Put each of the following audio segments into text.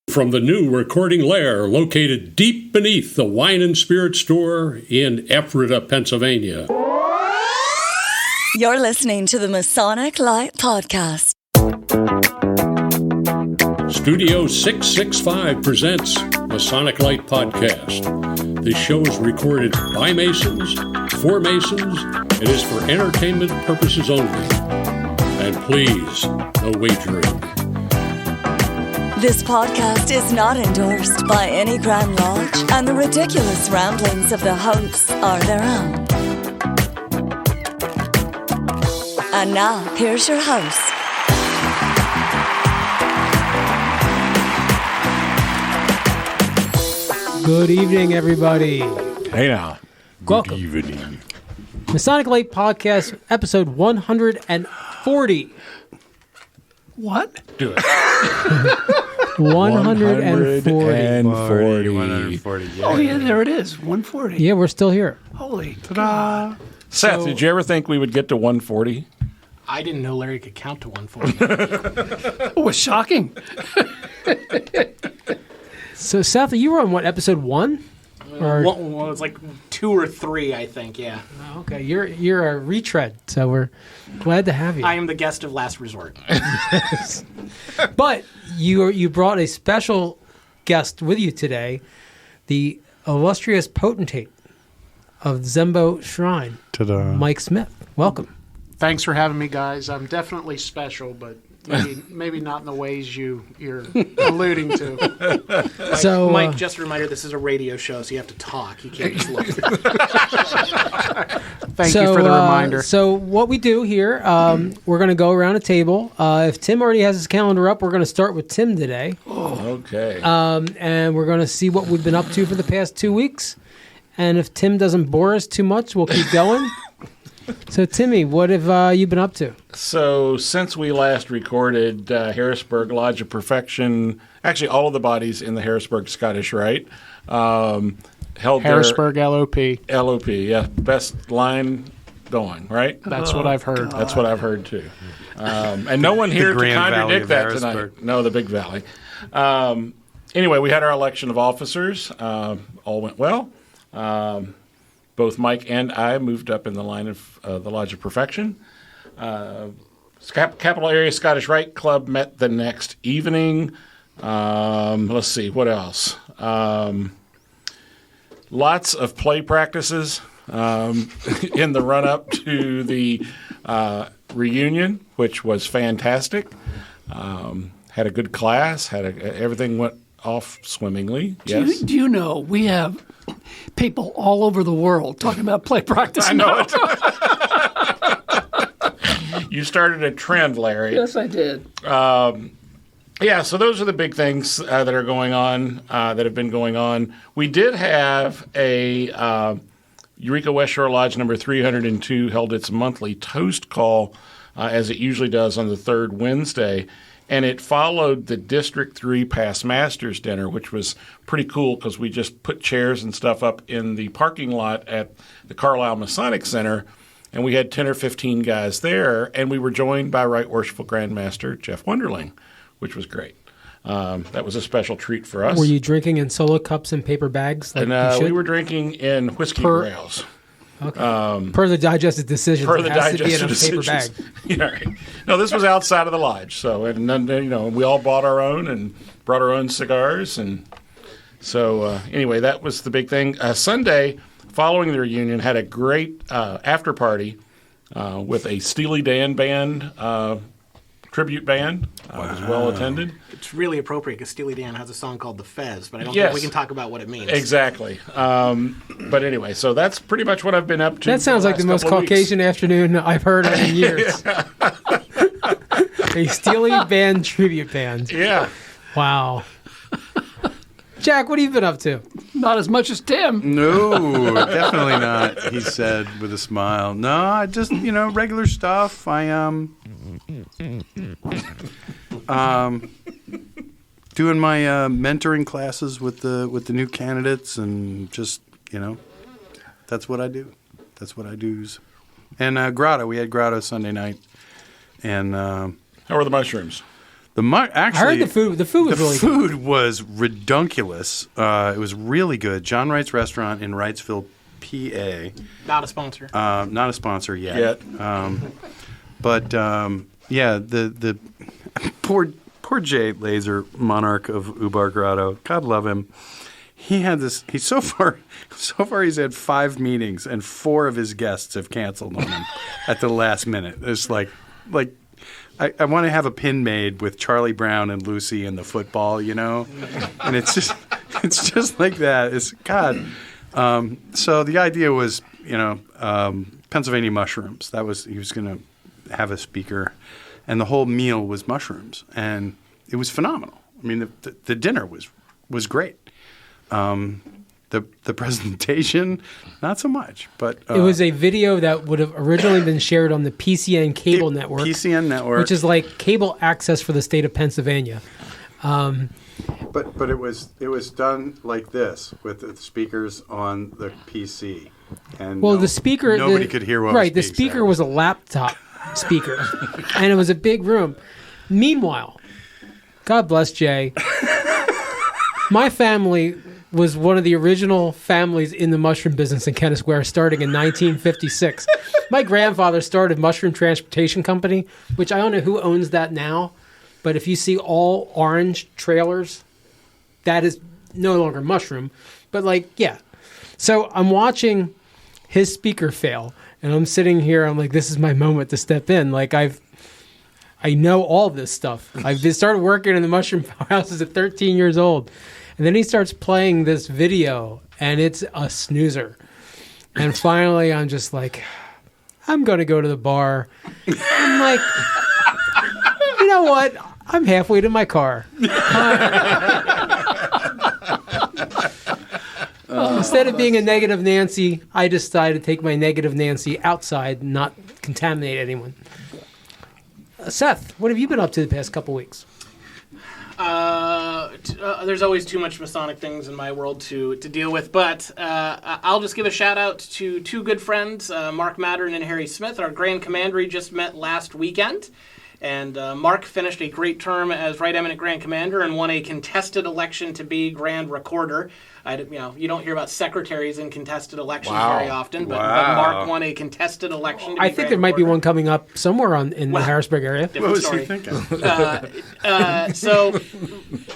From the new recording lair located deep beneath the Wine and Spirit store in Ephrata, Pennsylvania. You're listening to the Masonic Lite podcast. Studio 665 presents Masonic Lite podcast. This show is recorded by Masons, for Masons, and is for entertainment purposes only. And please, no wagering. This podcast is not endorsed by any Grand Lodge, and the ridiculous ramblings of the hosts are their own. And now, here's your host. Good evening, everybody. Hey now. Welcome. Good evening. Masonic Lite Podcast, episode 140. What? Do it. 140. 140. Yeah. Oh, yeah, there it is. 140. Yeah, we're still here. Holy ta-da. Seth, did you ever think we would get to 140? I didn't know Larry could count to 140. It was shocking. So, Seth, you were on what, episode 1? Or... Well, it's like 2 or 3, I think, yeah. Oh, okay, you're a retread, so we're glad to have you. I am the guest of last resort. But you brought a special guest with you today, the Illustrious Potentate of Zembo Shrine, Ta-da. Mike Smith. Welcome. Thanks for having me, guys. I'm definitely special, but maybe not in the ways you're alluding to. So, Mike, just a reminder, this is a radio show, so you have to talk. You can't just look. Thank you for the reminder. So what we do here, we're going to go around a table. If Tim already has his calendar up, we're going to start with Tim today. Oh, okay. And we're going to see what we've been up to for the past 2 weeks. And if Tim doesn't bore us too much, we'll keep going. So, Timmy, what have you been up to? So, since we last recorded Harrisburg Lodge of Perfection, actually all of the bodies in the Harrisburg Scottish Rite held Harrisburg LOP. LOP, yeah, best line going, right? That's what I've heard. That's what I've heard, too. And no one here to contradict that tonight. No, the Big Valley. Anyway, we had our election of officers. All went well. Both Mike and I moved up in the line of the Lodge of Perfection. Capital Area Scottish Rite Club met the next evening. Let's see, what else? Lots of play practices in the run-up to the reunion, which was fantastic. Had a good class. Everything went off swimmingly. Yes. Do you know we have people all over the world talking about play practice? I know it. You started a trend, Larry. Yes, I did. Yeah, so those are the big things that are going on, that have been going on. We did have a Eureka West Shore Lodge number 302 held its monthly toast call, as it usually does on the third Wednesday. And it followed the District 3 Past Masters dinner, which was pretty cool because we just put chairs and stuff up in the parking lot at the Carlisle Masonic Center, and we had 10 or 15 guys there, and we were joined by Right Worshipful Grandmaster Jeff Wunderling, which was great. That was a special treat for us. Were you drinking in solo cups and paper bags? Like and we were drinking in whiskey rails. Okay. Per the digested decision. Per the digested decisions. Paper bag. Yeah, right. No, this was outside of the lodge, so we all bought our own and brought our own cigars, and so anyway, that was the big thing. Sunday, following the reunion, had a great after party with a Steely Dan band. Tribute band. Was well attended. It's really appropriate because Steely Dan has a song called The Fez, but I don't think we can talk about what it means. Exactly. But anyway, so that's pretty much what I've been up to. That sounds like the most Caucasian afternoon I've heard in years. A Steely Band tribute band. Yeah. Wow. Jack, what have you been up to? Not as much as Tim. No, definitely not, he said with a smile. No, I just, regular stuff. I doing my mentoring classes with the new candidates, and just, that's what I do. That's what I do. And Grotto, we had Grotto Sunday night. And how were the mushrooms? Actually, I heard the food. The food was the really food was redunculous. It was really good. John Wright's restaurant in Wrightsville, PA. Not a sponsor. Not a sponsor yet. But the poor Jay Laser, monarch of Ubar Grotto. God love him. He had this. He's so far he's had 5 meetings, and 4 of his guests have canceled on him at the last minute. It's like. I want to have a pin made with Charlie Brown and Lucy and the football, you know, and it's just like that. It's God. So the idea was, Pennsylvania mushrooms. He was going to have a speaker, and the whole meal was mushrooms, and it was phenomenal. I mean, the dinner was great. The presentation, not so much, but it was a video that would have originally been shared on the PCN cable network. PCN network, which is like cable access for the state of Pennsylvania. But it was done like this with the speakers on the PC, and the speaker nobody could hear what right. was The being speaker said. was a laptop speaker, and it was a big room. Meanwhile, God bless Jay. My family was one of the original families in the mushroom business in Kennett Square, starting in 1956. My grandfather started Mushroom Transportation Company, which I don't know who owns that now, but if you see all orange trailers, that is no longer mushroom. But so I'm watching his speaker fail, and I'm sitting here. I'm like, this is my moment to step in. Like I know all this stuff. I've started working in the mushroom houses at 13 years old. And then he starts playing this video, and it's a snoozer. And finally, I'm just like, I'm going to go to the bar. I'm like, you know what? I'm halfway to my car. Instead of being a negative Nancy, I decided to take my negative Nancy outside and not contaminate anyone. Seth, what have you been up to the past couple weeks? There's always too much Masonic things in my world to deal with, but I'll just give a shout out to 2 good friends, Mark Mattern and Harry Smith. Our Grand Commandery just met last weekend, and Mark finished a great term as Right Eminent Grand Commander and won a contested election to be Grand Recorder. You don't hear about secretaries in contested elections very often, but Mark won a contested election to be I think there might be one coming up somewhere in the Harrisburg area. What was he thinking? So,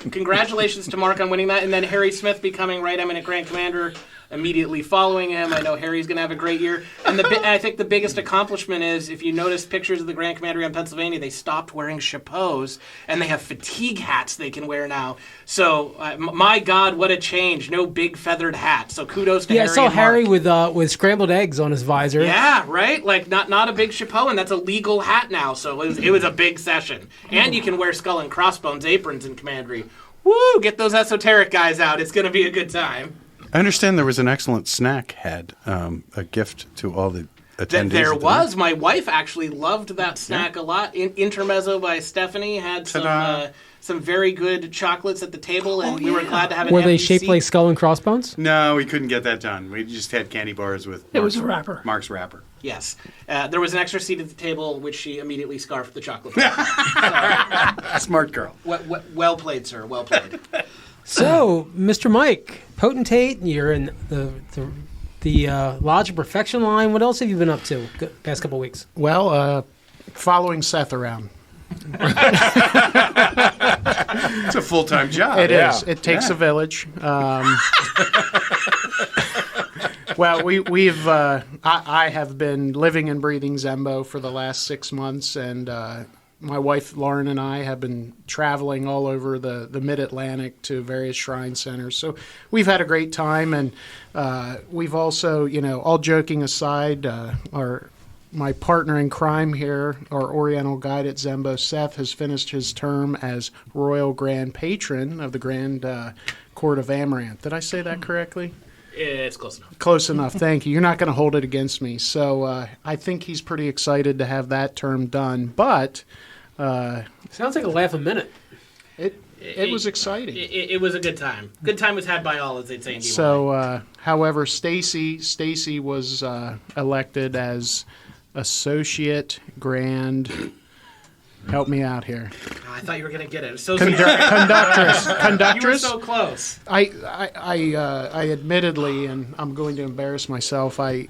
congratulations to Mark on winning that, and then Harry Smith becoming Right Eminent Grand Commander immediately following him. I know Harry's going to have a great year. And I think the biggest accomplishment is, if you notice pictures of the Grand Commandery on Pennsylvania, they stopped wearing chapeaus, and they have fatigue hats they can wear now. So, my God, what a change. No big feathered hat. So, kudos to Harry. Yeah, I saw and Harry Mark. with scrambled eggs on his visor. Yeah, right? Like, not a big chapeau, and that's a legal hat now. So, it was a big session. And you can wear skull and crossbones aprons in Commandery. Woo! Get those esoteric guys out. It's going to be a good time. I understand there was an excellent snack had, a gift to all the attendees. There was. My wife actually loved that snack a lot. Intermezzo by Stephanie had some very good chocolates at the table, and we were glad to have it. Were they shaped like skull and crossbones? No, we couldn't get that done. We just had candy bars with It was a wrapper. Mark's wrapper. Yes. There was an extra seat at the table, which she immediately scarfed the chocolate. Smart girl. Well played, sir. Well played. So, Mr. Mike, Potentate, you're in the Lodge of Perfection line. What else have you been up to the past couple of weeks? Well, following Seth around. It's a full-time job. It is. It takes a village. Well, we've I have been living and breathing Zembo for the last 6 months, and my wife Lauren and I have been traveling all over the Mid-Atlantic to various shrine centers. So we've had a great time, and we've also, all joking aside, my partner in crime here, our Oriental guide at Zembo, Seth, has finished his term as Royal Grand Patron of the Grand Court of Amaranth. Did I say that correctly? It's close enough. Close enough, thank you. You're not going to hold it against me. So I think he's pretty excited to have that term done. But Sounds like a laugh a minute. it was exciting. It was a good time. Good time was had by all, as they'd say in DY. So, however, Stacy was elected as Associate Grand Help me out here. I thought you were going to get it. So Conductress. You were so close. I admittedly, and I'm going to embarrass myself. You're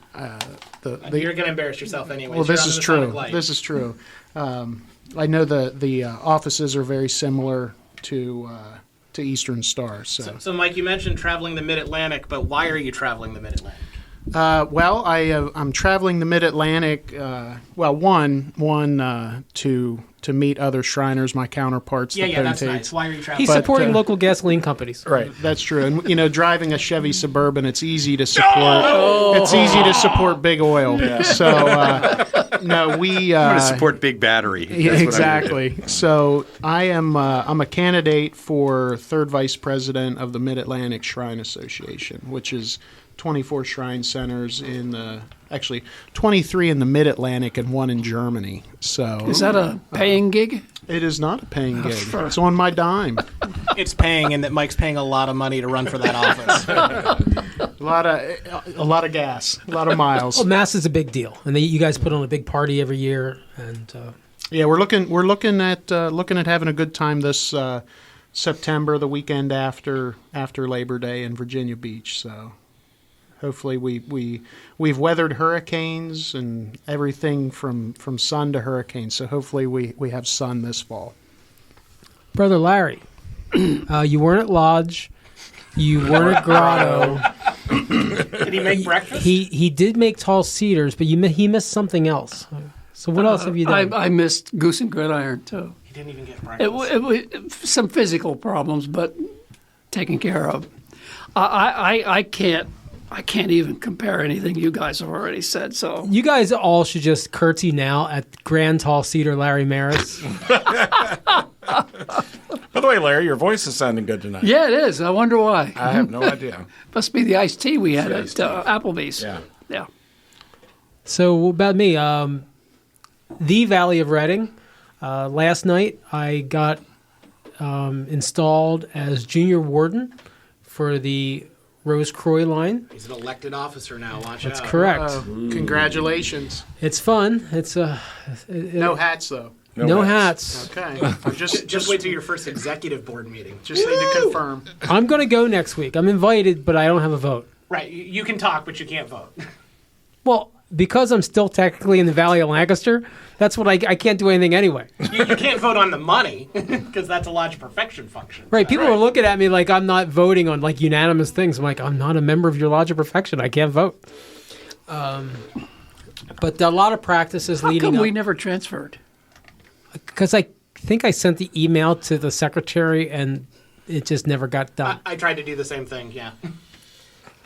going to embarrass yourself anyway. Well, this is true. This is true. I know the offices are very similar to Eastern Star. So, Mike, you mentioned traveling the Mid-Atlantic, but why are you traveling the Mid-Atlantic? Well, I'm traveling the Mid-Atlantic. To meet other Shriners, my counterparts. Yeah, that's nice. Why are you traveling? He's supporting local gasoline companies. Right, that's true. And driving a Chevy Suburban, it's easy to support. It's easy to support big oil. Yeah. So no, we. I'm going to support big battery. That's exactly. So I'm a candidate for third vice president of the Mid-Atlantic Shrine Association, which is 24 shrine centers actually 23 in the Mid-Atlantic and 1 in Germany. So is that a paying gig? It is not a paying gig. It's on my dime. It's paying, and that Mike's paying a lot of money to run for that office. a lot of gas, a lot of miles. Well, Mass is a big deal, and you guys put on a big party every year, and yeah, we're looking at having a good time this September, the weekend after Labor Day in Virginia Beach. So. Hopefully we've weathered hurricanes and everything from sun to hurricane. So hopefully we have sun this fall. Brother Larry, you weren't at Lodge. You weren't at Grotto. Did he make breakfast? He did make tall cedars, but he missed something else. So what else have you done? I missed Goose and Gridiron too. He didn't even get breakfast. It was some physical problems, but taken care of. I can't even compare anything you guys have already said. So you guys all should just curtsy now at Grand Tall Cedar Larry Merris. By the way, Larry, your voice is sounding good tonight. Yeah, it is. I wonder why. I have no idea. Must be the iced tea we had at Applebee's. Yeah. So what about me? The Valley of Reading. Last night I got installed as junior warden for the Rose Croix line. He's an elected officer now. Watch That's out. correct. Congratulations. It's fun. It's no hats though. No hats. Okay. Just wait till your first executive board meeting. Just need to confirm. I'm going to go next week. I'm invited, but I don't have a vote. Right. You can talk, but you can't vote. Well, because I'm still technically in the Valley of Lancaster, that's what I can't do anything anyway. You can't vote on the money because that's a Lodge Perfection function. Right. People are looking at me like I'm not voting on like unanimous things. I'm like, I'm not a member of your Lodge of Perfection. I can't vote. But a lot of practices leading up. How come we never transferred? Because I think I sent the email to the secretary and it just never got done. I tried to do the same thing, yeah.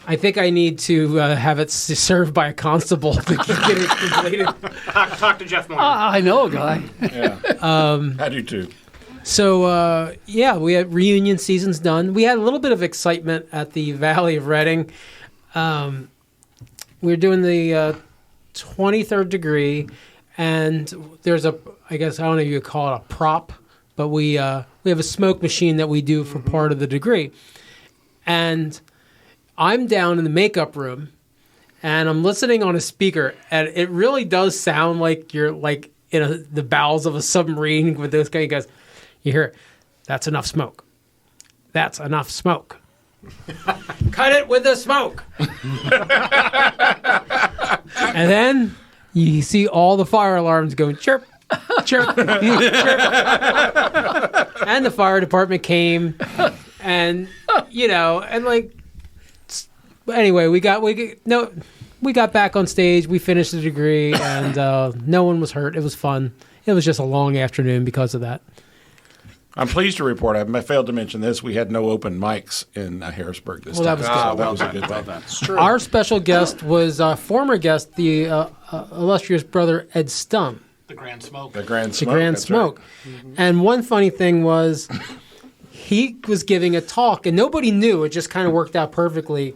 I think I need to have it served by a constable to get it completed. Talk to Jeff Moore. I know a guy. Yeah. I do too. So, we had reunion seasons done. We had a little bit of excitement at the Valley of Reading. We were doing the 23rd degree, and there's I don't know if you could call it a prop, but we have a smoke machine that we do for part of the degree. And I'm down in the makeup room, and I'm listening on a speaker, and it really does sound like you're like in the bowels of a submarine with this guy. He goes, you hear, that's enough smoke. That's enough smoke. Cut it with the smoke. And then you see all the fire alarms going chirp, chirp, chirp. And the fire department came, and anyway, we got back on stage. We finished the degree, and no one was hurt. It was fun. It was just a long afternoon because of that. I'm pleased to report, I failed to mention this, we had no open mics in Harrisburg this time. That was good. That was a good thing. It's true. Our special guest was former guest, the illustrious brother Ed Stum. The Grand Smoke. The Grand Smoke. Right. Mm-hmm. And one funny thing was he was giving a talk, and nobody knew. It just kind of worked out perfectly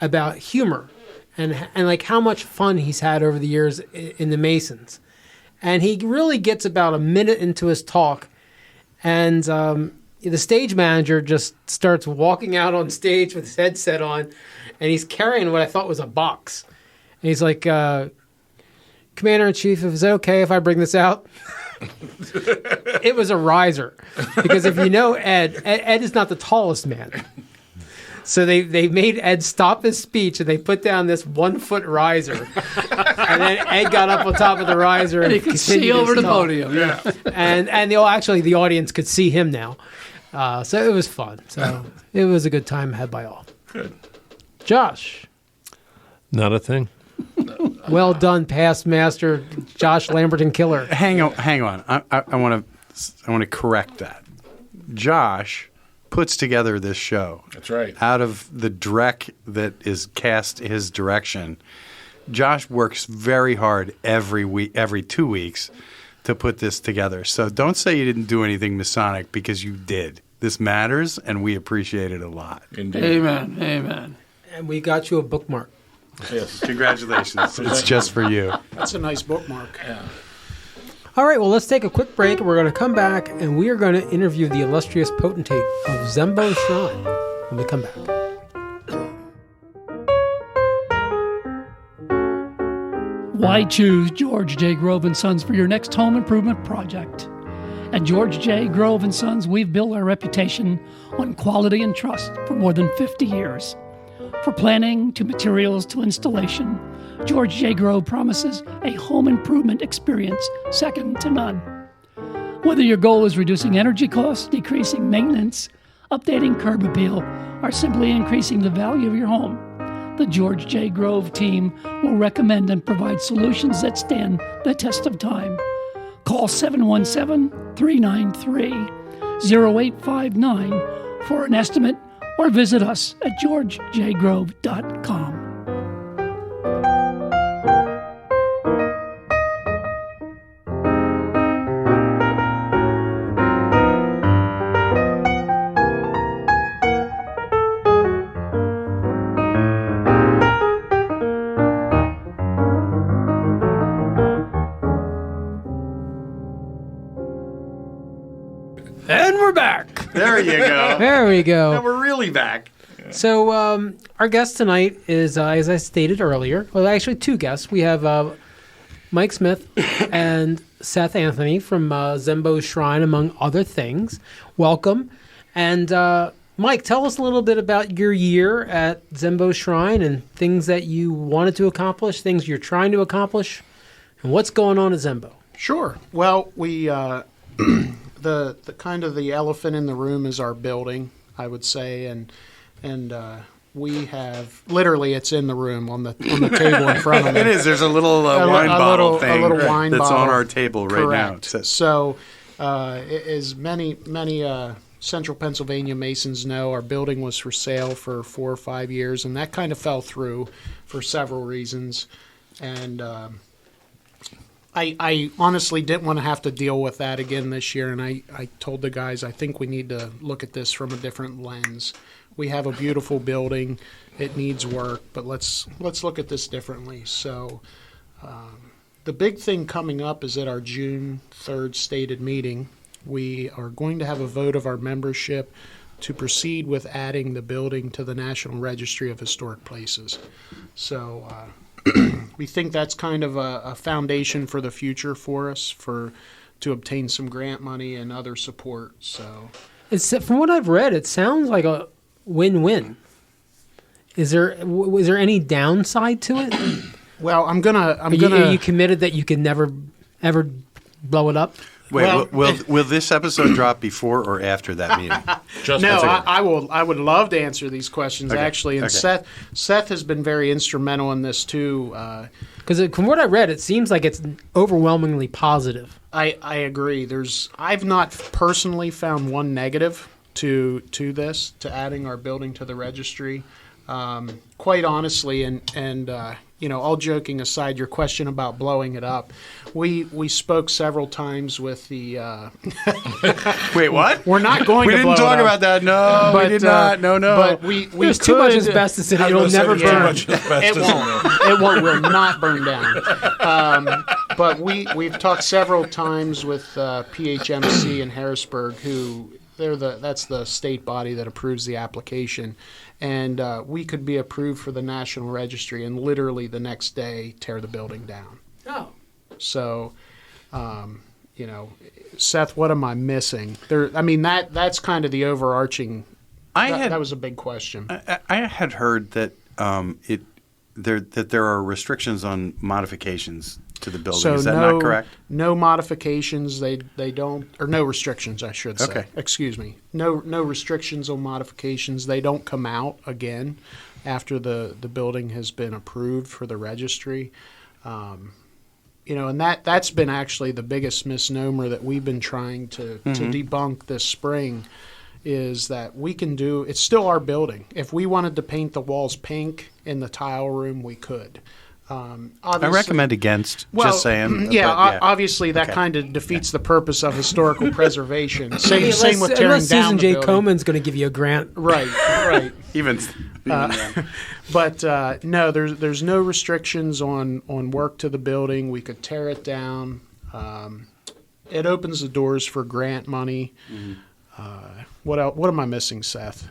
about humor and like how much fun he's had over the years in the Masons. And he really gets about a minute into his talk, and the stage manager just starts walking out on stage with his headset on, and he's carrying what I thought was a box. And he's like, Commander-in-Chief, is it okay if I bring this out? It was a riser. Because if you know Ed is not the tallest man. So they made Ed stop his speech, and they put down this 1-foot riser. And then Ed got up on top of the riser. And he could see over the podium. Yeah. And actually, the audience could see him now. So it was fun. So it was a good time had by all. Good. Josh. Not a thing. Well done, past master Josh Lamberton Killer. Hang on. I want to correct that. Josh puts together this show. That's right. Out of the dreck that is cast his direction. Josh works very hard every 2 weeks to put this together. So don't say you didn't do anything Masonic, because you did. This matters, and we appreciate it a lot. Indeed. Amen. Amen. And we got you a bookmark. Yes. Congratulations. It's just for you. That's a nice bookmark. Yeah. All right, well, let's take a quick break, and we're going to come back, and we are going to interview the illustrious potentate of Zembo Shrine when we come back. Why choose George J. Grove & Sons for your next home improvement project? At George J. Grove & Sons, we've built our reputation on quality and trust for more than 50 years. From planning to materials to installation, George J. Grove promises a home improvement experience second to none. Whether your goal is reducing energy costs, decreasing maintenance, updating curb appeal, or simply increasing the value of your home, the George J. Grove team will recommend and provide solutions that stand the test of time. Call 717-393-0859 for an estimate, or visit us at georgejgrove.com. And we're back. There you go. There we go. Now we're really back. So our guest tonight is, as I stated earlier, well, actually two guests. We have Mike Smith and Seth Anthony from Zembo Shrine, among other things. Welcome. And Mike, tell us a little bit about your year at Zembo Shrine and things that you wanted to accomplish, things you're trying to accomplish, and what's going on at Zembo. Sure. Well, we the kind of the elephant in the room is our building, I would say, and we have literally it's in the room on the table in front of me. It is. There's a little wine bottle thing a little wine that's bottle. on our table right Correct. now. So, as many Central Pennsylvania Masons know, our building was for sale for 4 or 5 years, and that kind of fell through for several reasons. And I honestly didn't want to have to deal with that again this year, and I told the guys, I think we need to look at this from a different lens. We have a beautiful building. It needs work, but let's look at this differently. So the big thing coming up is at our June 3rd stated meeting, we are going to have a vote of our membership to proceed with adding the building to the National Registry of Historic Places. So we think that's kind of a foundation for the future for us to obtain some grant money and other support. So From what I've read, it sounds like a win-win. Was there any downside to it? Well, Are you committed that you can never ever blow it up? Wait, will this episode drop before or after that meeting? I would love to answer these questions, actually. And Seth has been very instrumental in this too. Because from what I read, it seems like it's overwhelmingly positive. I agree. I've not personally found one negative to this, to adding our building to the registry. Quite honestly, and all joking aside, your question about blowing it up, we spoke several times with the. Wait, what? We're not going to. We didn't talk about that. No, we did not. No. But we There's too much asbestos in it. It'll never burn. It won't. It won't. Will not burn down. But we've talked several times with PHMC in Harrisburg, who that's the state body that approves the application. And we could be approved for the National Registry and literally the next day tear the building down. Oh. So, Seth, what am I missing? That's kind of the overarching. That was a big question. I had heard that there are restrictions on modifications to the building. So is that not correct? No modifications. They don't, or no restrictions, I should say. Okay. Excuse me. No restrictions on modifications. They don't come out again after the building has been approved for the registry. And that's been actually the biggest misnomer that we've been trying to debunk this spring, is that we can do, it's still our building. If we wanted to paint the walls pink in the tile room, we could. I recommend against, just saying. Obviously that kind of defeats the purpose of historical preservation. Same with tearing unless down Susan the J. building. Coleman's going to give you a grant. Right. Even But no, there's no restrictions on work to the building. We could tear it down. It opens the doors for grant money. What else? What am I missing, Seth?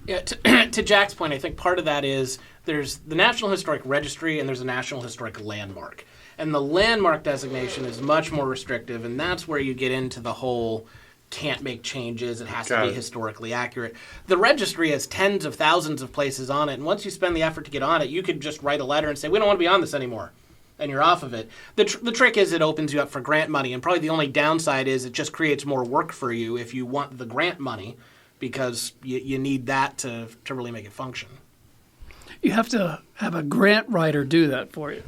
Yeah, to Jack's point, I think part of that is there's the National Historic Registry and there's a National Historic Landmark. And the landmark designation is much more restrictive, and that's where you get into the whole can't make changes, it has to be historically accurate. The registry has tens of thousands of places on it, and once you spend the effort to get on it, you could just write a letter and say, we don't want to be on this anymore, and you're off of it. The trick is it opens you up for grant money, and probably the only downside is it just creates more work for you if you want the grant money, because you need that to really make it function. You have to have a grant writer do that for you.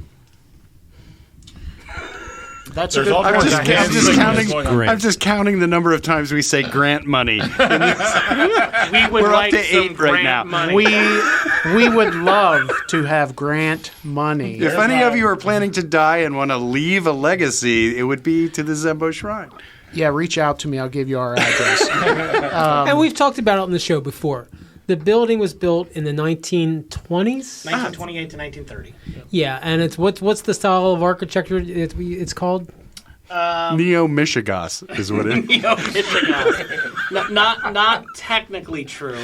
That's There's a good all point. kinds of hand signals going on. I'm just counting the number of times we say grant money. We would We're up like to some 8 right grant now. money. We would love to have grant money. If any of you are planning to die and want to leave a legacy, it would be to the Zembo Shrine. Yeah, reach out to me. I'll give you our address. And we've talked about it on the show before. The building was built in the 1920s? 1928 to 1930. Yeah, and it's what's the style of architecture it's called? Neo-Michigas is what it is. Not technically true.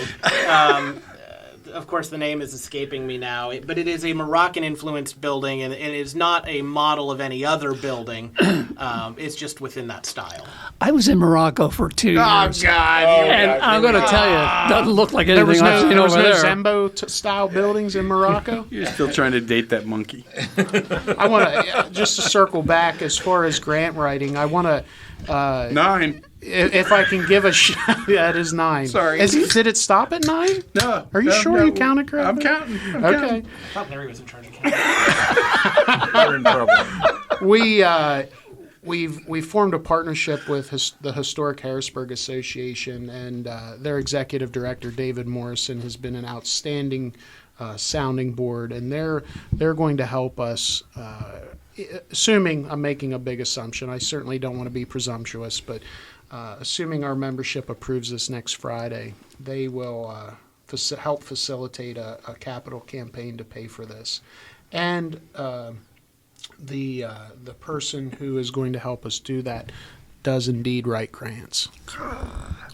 Of course, the name is escaping me now, but it is a Moroccan-influenced building, and it is not a model of any other building. It's just within that style. I was in Morocco for 2 years. God! And I'm going to tell you, it doesn't look like There was anything I've seen no over there. Zembo-style buildings in Morocco? You're still trying to date that monkey. I want to, just to circle back as far as grant writing, I want to... 9. If I can give a shot, yeah, it is 9. Sorry. Did it stop at 9? No. Are you sure you counted correctly? I'm counting. Okay. I thought Larry was in charge of counting. We're in trouble. We formed a partnership with the Historic Harrisburg Association, and their executive director, David Morrison, has been an outstanding sounding board, and they're going to help us. Assuming I'm making a big assumption, I certainly don't want to be presumptuous, but assuming our membership approves this next Friday, they will help facilitate a capital campaign to pay for this. And the person who is going to help us do that does indeed write grants.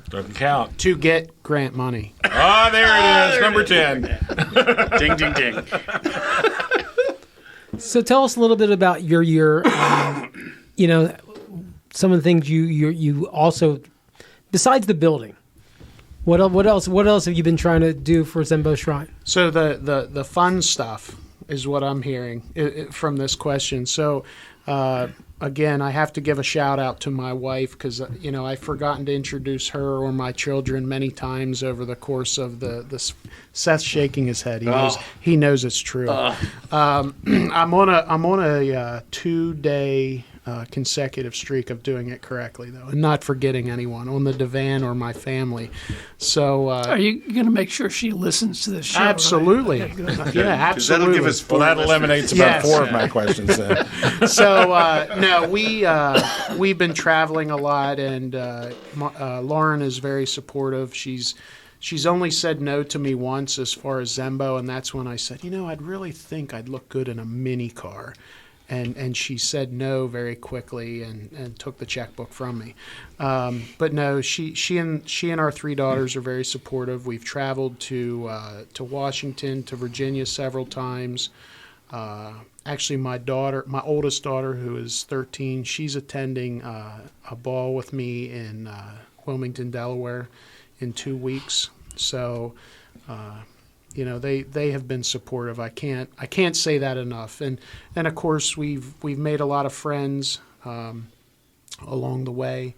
Doesn't count. To get grant money. Ah, there it is, number 10. Ding, ding, ding. So tell us a little bit about your year. Some of the things you also, besides the building, what else have you been trying to do for Zembo Shrine? So the fun stuff is what I'm hearing from this question. So again, I have to give a shout out to my wife because I've forgotten to introduce her or my children many times over the course of the Seth's shaking his head. He knows it's true. I'm on a 2-day consecutive streak of doing it correctly, though, and not forgetting anyone on the divan or my family. So, are you going to make sure she listens to this show? Absolutely. Right? Okay, Yeah, absolutely. That'll give us 4 Well, that eliminates about 4 of my questions then. So no, we've been traveling a lot, and Lauren is very supportive. She's only said no to me once as far as Zembo, and that's when I said, I'd really think I'd look good in a mini car. And she said no very quickly and took the checkbook from me. But no, she and our 3 daughters are very supportive. We've traveled to Washington, to Virginia several times. Actually, my oldest daughter, who is 13, she's attending a ball with me in Wilmington, Delaware, in 2 weeks. So, they have been supportive. I can't say that enough. And of course, we've made a lot of friends along the way.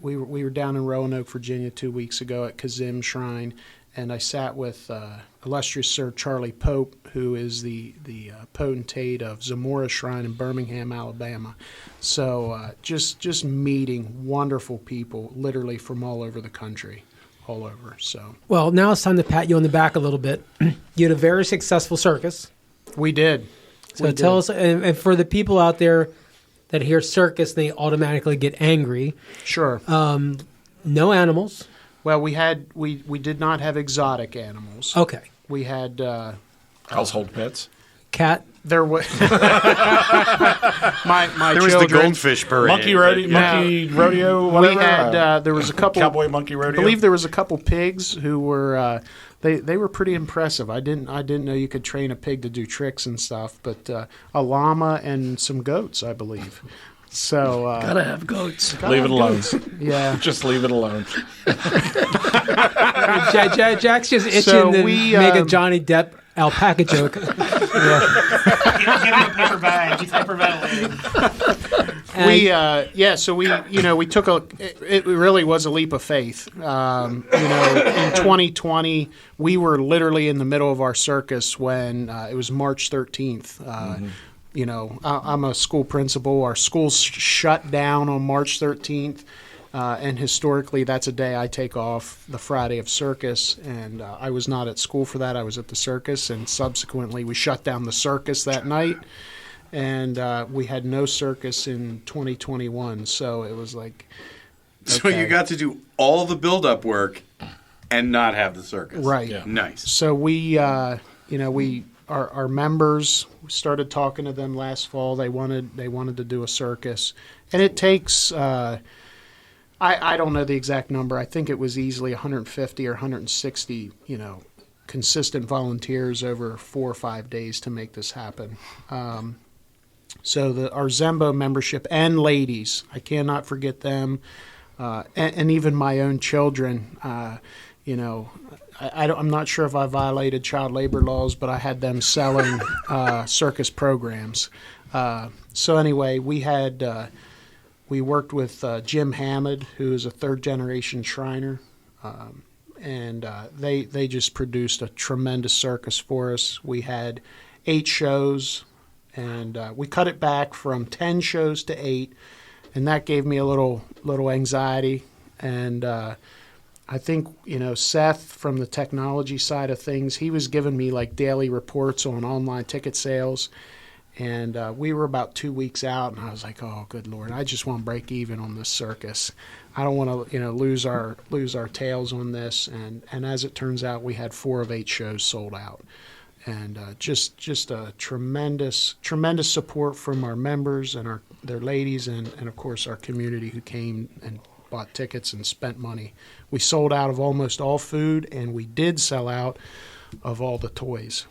We were down in Roanoke, Virginia 2 weeks ago at Kazim Shrine, and I sat with Illustrious Sir Charlie Pope, who is the potentate of Zamora Shrine in Birmingham, Alabama. So just meeting wonderful people, literally from all over the country, all over. So Well, now it's time to pat you on the back a little bit. You had a very successful circus. we did. So tell us, and for the people out there that hear circus, they automatically get angry. Sure. No animals. Well, we did not have exotic animals. Okay. We had Household pets. Cat. there was my There was children. the goldfish parade. Monkey rodeo, whatever. We had there was a couple cowboy monkey I rodeo. believe there was a couple pigs who were they were pretty impressive. I didn't know you could train a pig to do tricks and stuff, but a llama and some goats, I believe. So Gotta have goats. Leave it alone. yeah. Just leave it alone. Jack's just itching So to we, make a Johnny Depp alpaca joke. Give him a paper bag. He's hyperventilating. So we took it really was a leap of faith. In 2020, we were literally in the middle of our circus when it was March 13th. I'm a school principal. Our school shut down on March 13th. And historically, that's a day I take off, the Friday of circus. And I was not at school for that. I was at the circus. And subsequently, we shut down the circus that night. And we had no circus in 2021. So it was like... So you got to do all the build-up work and not have the circus. Right. Yeah. Nice. So our members, we started talking to them last fall. They wanted to do a circus. And it takes... I don't know the exact number. I think it was easily 150 or 160, consistent volunteers over 4 or 5 days to make this happen. So our Zembo membership and ladies, I cannot forget them, and even my own children. I'm not sure if I violated child labor laws, but I had them selling circus programs. So anyway, we worked with Jim Hammond, who is a third-generation Shriner, and they just produced a tremendous circus for us. We had 8 shows, and we cut it back from 10 shows to 8, and that gave me a little anxiety. And I think, Seth, from the technology side of things, he was giving me like daily reports on online ticket sales. And we were about 2 weeks out, and I was like, "Oh, good Lord! I just want to break even on this circus. I don't want to, lose our tails on this." And as it turns out, we had 4 of 8 shows sold out, and just a tremendous support from our members and their ladies, and of course our community who came and bought tickets and spent money. We sold out of almost all food, and we did sell out of all the toys.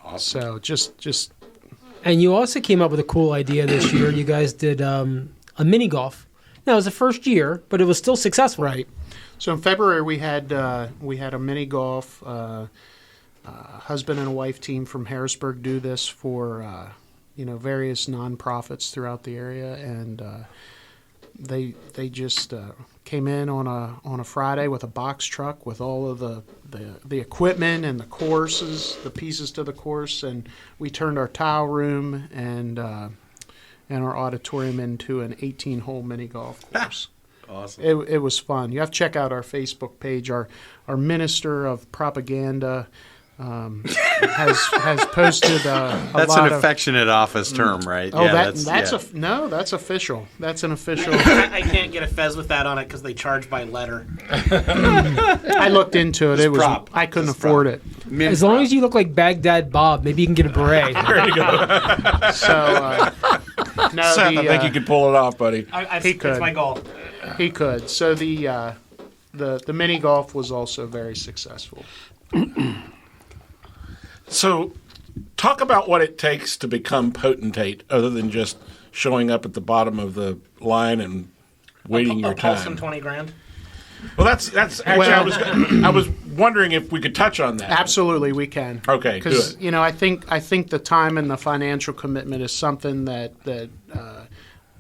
Awesome. So just. And you also came up with a cool idea this year. You guys did a mini golf. Now, it was the first year, but it was still successful. Right. So in February, we had a mini golf. Husband and a wife team from Harrisburg do this for various nonprofits throughout the area, and they just came in on a Friday with a box truck with all of the equipment and the courses, the pieces to the course, and we turned our tile room and our auditorium into an 18-hole mini golf course. Awesome. It was fun. You have to check out our Facebook page. Our minister of propaganda has posted a That's lot an of... affectionate office term, right? Oh, yeah, that's official. That's an official. I can't get a fez with that on it because they charge by letter. I looked into it. I couldn't afford it. As long as you look like Baghdad Bob, maybe you can get a beret. There you go. So, no, Seth, I think you could pull it off, buddy. He could. It's my goal. He could. So the mini golf was also very successful. So talk about what it takes to become potentate, other than just showing up at the bottom of the line and waiting your time. Some $20,000. Well, that's actually I was wondering if we could touch on that. Absolutely, we can. Okay, because good. I think the time and the financial commitment is something that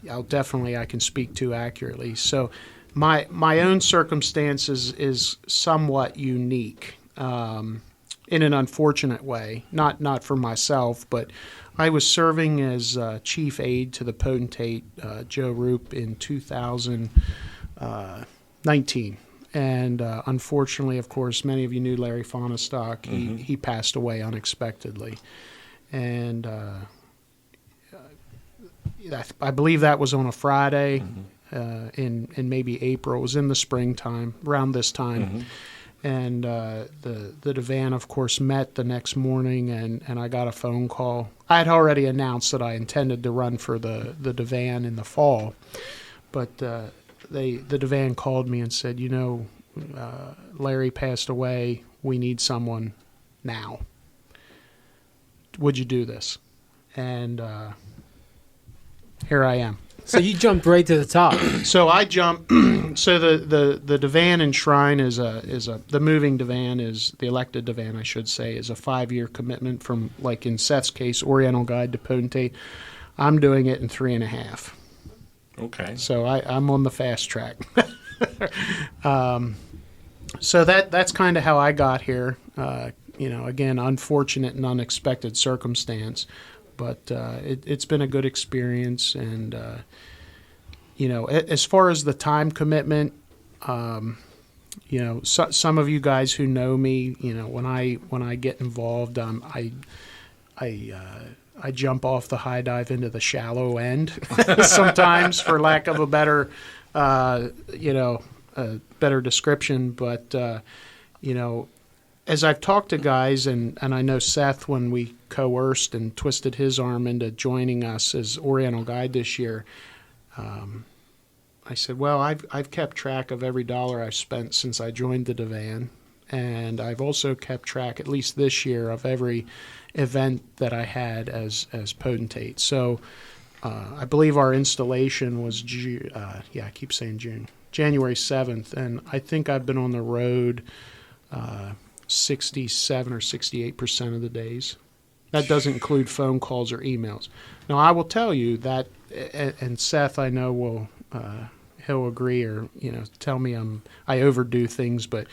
I can speak to accurately. So, my own circumstances is somewhat unique, in an unfortunate way. Not for myself, but I was serving as chief aide to the potentate Joe Roop in 2019. And unfortunately, of course, many of you knew Larry Fonestock. He passed away unexpectedly. And I believe that was on a Friday in maybe April. It was in the springtime, around this time. And the divan, of course, met the next morning, and I got a phone call. I had already announced that I intended to run for the divan in the fall, but the divan called me and said, Larry passed away. We need someone now. Would you do this? And here I am. So you jumped right to the top. So I jumped. So the divan and shrine is the moving divan is the elected divan, I should say, is a 5-year commitment from, like in Seth's case, Oriental Guide to Potentate. I'm doing it in 3.5. Okay. So I'm on the fast track. So that's kind of how I got here. Again, unfortunate and unexpected circumstance. But it's been a good experience, and as far as the time commitment, some of you guys who know me, when I get involved, I jump off the high dive into the shallow end sometimes, for lack of a better better description. But as I've talked to guys, and I know Seth, when we coerced and twisted his arm into joining us as Oriental Guide this year, I said, well, I've kept track of every dollar I've spent since I joined the divan, and I've also kept track, at least this year, of every event that I had as potentate. So I believe our installation was I keep saying June, January 7th, and I think I've been on the road 67 or 68% of the days. That doesn't include phone calls or emails. Now, I will tell you that, and Seth, I know, will he'll agree, or tell me I overdo things, but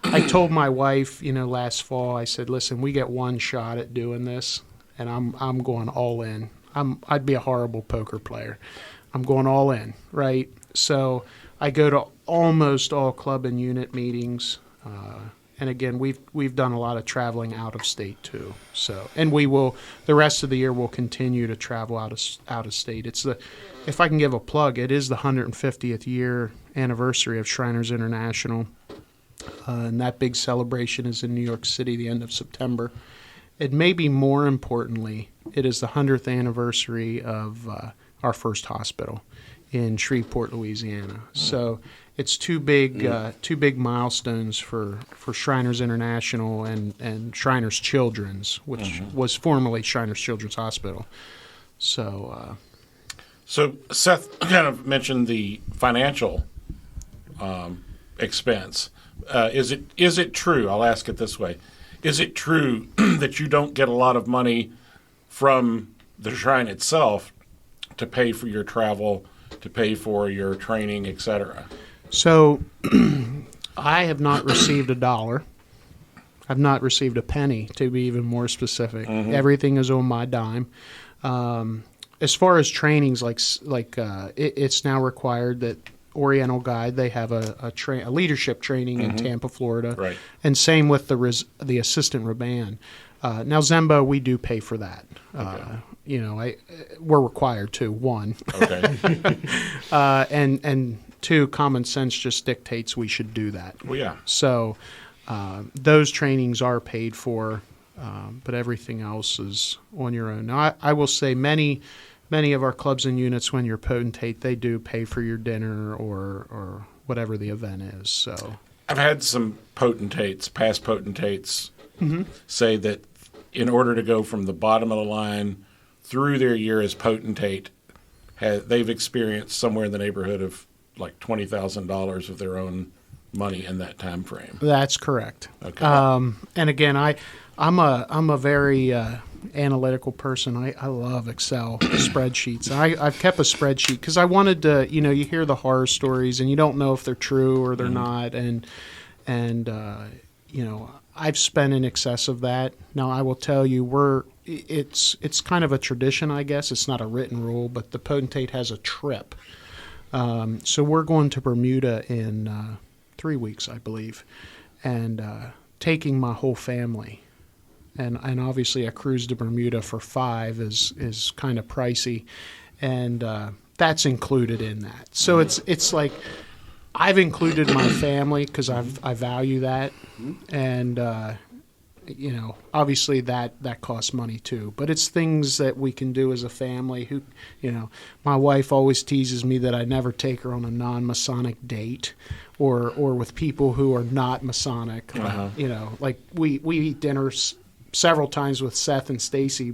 I told my wife, last fall, I said, listen, we get one shot at doing this, and I'm going all in. I'd be a horrible poker player. I'm going all in, right? So I go to almost all club and unit meetings. And again, we've done a lot of traveling out of state too. So, and we will, the rest of the year, we'll continue to travel out of state. If I can give a plug, it is the 150th year anniversary of Shriners International, and that big celebration is in New York City, the end of September. It may be more importantly, it is the 100th anniversary of our first hospital in Shreveport, Louisiana. So it's two big milestones for Shriners International and Shriners Children's, which was formerly Shriners Children's Hospital. So Seth kind of mentioned the financial expense. Is it true? I'll ask it this way: is it true that you don't get a lot of money from the shrine itself to pay for your travel, to pay for your training, etc.? So I have not received $1. I've not received a penny, to be even more specific. Everything is on my dime. As far as trainings, it's now required that Oriental Guide, they have a leadership training in Tampa, Florida, right. And same with the assistant Raban. Now Zembo, we do pay for that. Okay. We're required to, one. Okay. And two, common sense just dictates we should do that. Well, yeah. So those trainings are paid for, but everything else is on your own. Now, I will say many of our clubs and units, when you're potentate, they do pay for your dinner or whatever the event is. So I've had some past potentates, say that in order to go from the bottom of the line through their year as Potentate, they've experienced somewhere in the neighborhood of like $20,000 of their own money in that time frame. That's correct. Okay. And again, I'm a very analytical person. I love Excel spreadsheets. I've kept a spreadsheet because I wanted to. You hear the horror stories and you don't know if they're true or they're not, and I've spent in excess of that. Now I will tell you, it's kind of a tradition, I guess. It's not a written rule, but the Potentate has a trip. So we're going to Bermuda in 3 weeks, I believe, and taking my whole family. And obviously a cruise to Bermuda for 5 is kind of pricey, and that's included in that. So it's like I've included my family because I value that, and obviously that costs money too. But it's things that we can do as a family. Who, my wife always teases me that I never take her on a non-Masonic date, or with people who are not Masonic. Like we eat dinners several times with Seth and Stacy,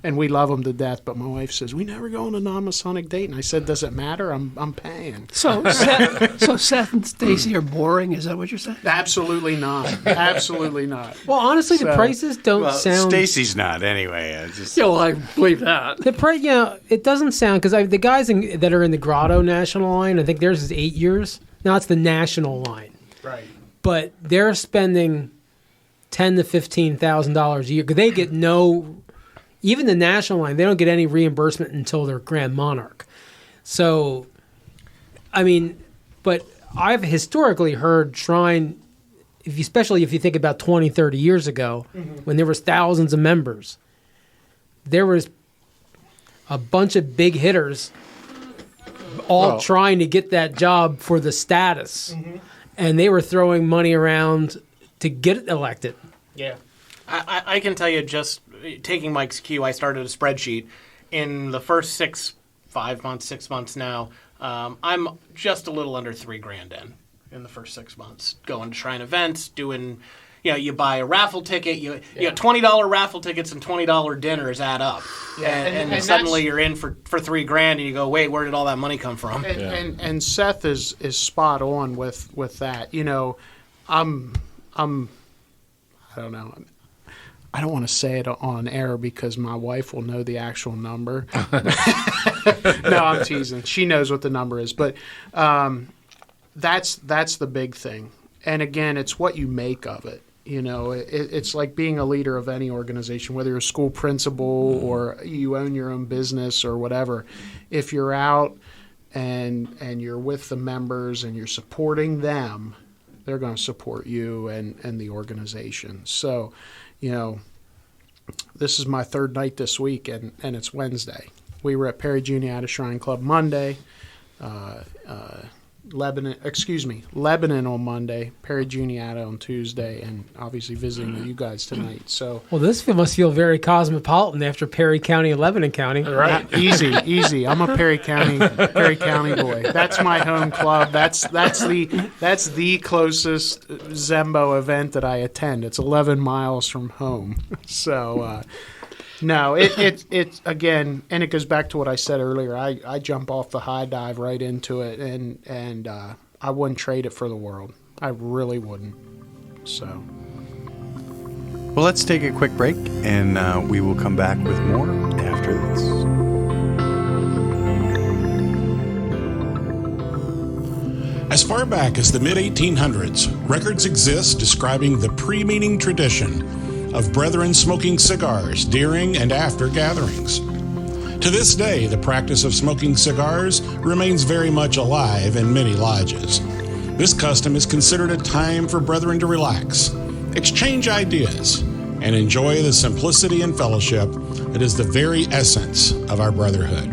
and we love them to death. But my wife says we never go on a non-Masonic date, and I said, "Does it matter? I'm paying." So Seth and Stacy are boring. Is that what you're saying? Absolutely not. Absolutely not. Well, honestly, the prices don't sound. Stacy's not anyway. I believe that. The price, it doesn't sound because the guys that are in the Grotto National line, I think theirs is 8 years. Now it's the national line, right? But they're spending $10,000 to $15,000 a year because they get even the national line, they don't get any reimbursement until they're Grand Monarch. So, but I've historically heard Shrine, especially if you think about 20, 30 years ago, when there was thousands of members, there was a bunch of big hitters all trying to get that job for the status. And they were throwing money around to get elected. Yeah. I can tell you, just taking Mike's cue, I started a spreadsheet. In the first 6 months now, I'm just a little under $3,000 in the first 6 months. Going to Shrine events, doing, you buy a raffle ticket, you $20 raffle tickets and $20 dinners add up. Yeah. And suddenly you're in for $3,000 and you go, wait, where did all that money come from? And Seth is spot on with that. I don't know. I don't want to say it on air because my wife will know the actual number. No, I'm teasing. She knows what the number is, but that's the big thing. And again, it's what you make of it. It's like being a leader of any organization, whether you're a school principal or you own your own business or whatever. If you're out and you're with the members and you're supporting them, they're going to support you and the organization. So, this is my third night this week, and it's Wednesday. We were at Perry Juniata Shrine Club Monday, Lebanon on Monday, Perry Juniata on Tuesday, and obviously visiting with you guys tonight. So, well, this must feel very cosmopolitan after Perry County and Lebanon County. Right, easy. I'm a Perry County boy. That's my home club. That's the closest Zembo event that I attend. It's 11 miles from home. So. No, it again, and it goes back to what I said earlier. I jump off the high dive right into it, and I wouldn't trade it for the world. I really wouldn't. So, well, let's take a quick break, and we will come back with more after this. As far back as the mid-1800s, records exist describing the pre-meeting tradition of brethren smoking cigars during and after gatherings. To this day, the practice of smoking cigars remains very much alive in many lodges. This custom is considered a time for brethren to relax, exchange ideas, and enjoy the simplicity and fellowship that is the very essence of our brotherhood.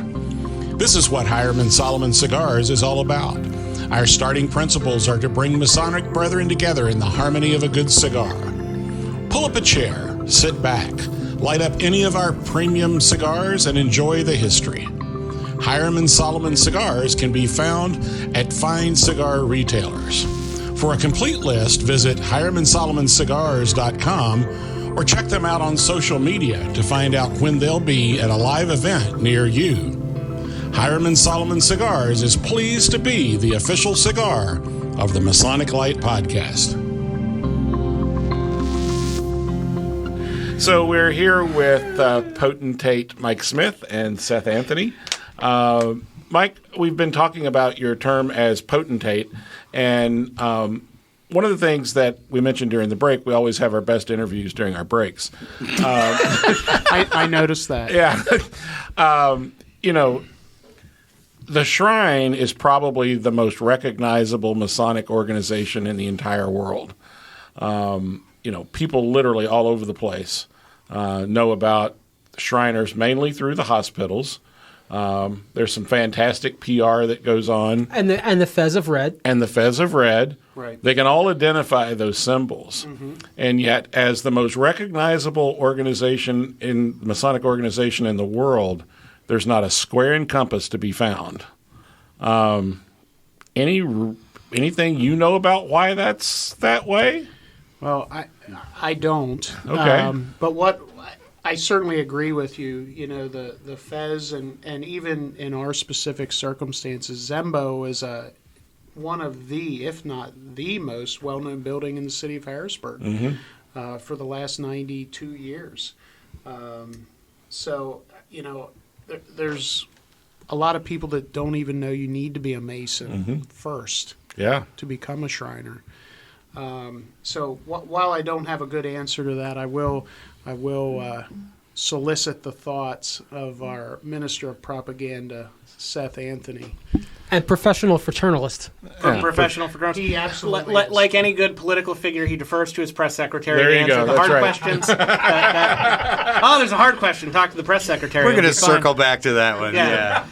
This is what Hiram Solomon Cigars is all about. Our starting principles are to bring Masonic brethren together in the harmony of a good cigar. Pull up a chair, sit back, light up any of our premium cigars, and enjoy the history. Hiram Solomon Cigars can be found at fine cigar retailers. For a complete list, visit HiramandSolomonCigars.com Or check them out on social media to find out when they'll be at a live event near you. Hiram Solomon Cigars is pleased to be the official cigar of the Masonic Lite podcast. So we're here with Potentate Mike Smith and Seth Anthony. Mike, we've been talking about your term as potentate, and one of the things that we mentioned during the break, we always have our best interviews during our breaks. I noticed that. Yeah. The Shrine is probably the most recognizable Masonic organization in the entire world. People literally all over the place know about Shriners, mainly through the hospitals. There's some fantastic PR that goes on. And the Fez of Red. And the Fez of Red. Right. They can all identify those symbols. Mm-hmm. And yet, as the most recognizable organization Masonic organization in the world, there's not a square and compass to be found. Anything you know about why that's that way? Well, I don't. Okay. But what I certainly agree with you. The Fez and even in our specific circumstances, Zembo is one of the, if not the most well-known building in the city of Harrisburg for the last 92 years. There's a lot of people that don't even know you need to be a Mason first to become a Shriner. While I don't have a good answer to that, I will solicit the thoughts of our Minister of Propaganda, Seth Anthony. And professional fraternalist. Professional fraternalist. He absolutely like any good political figure, he defers to his press secretary there to you answer go. the That's hard right. questions. there's a hard question. Talk to the press secretary. We're going to circle back to that one. Yeah.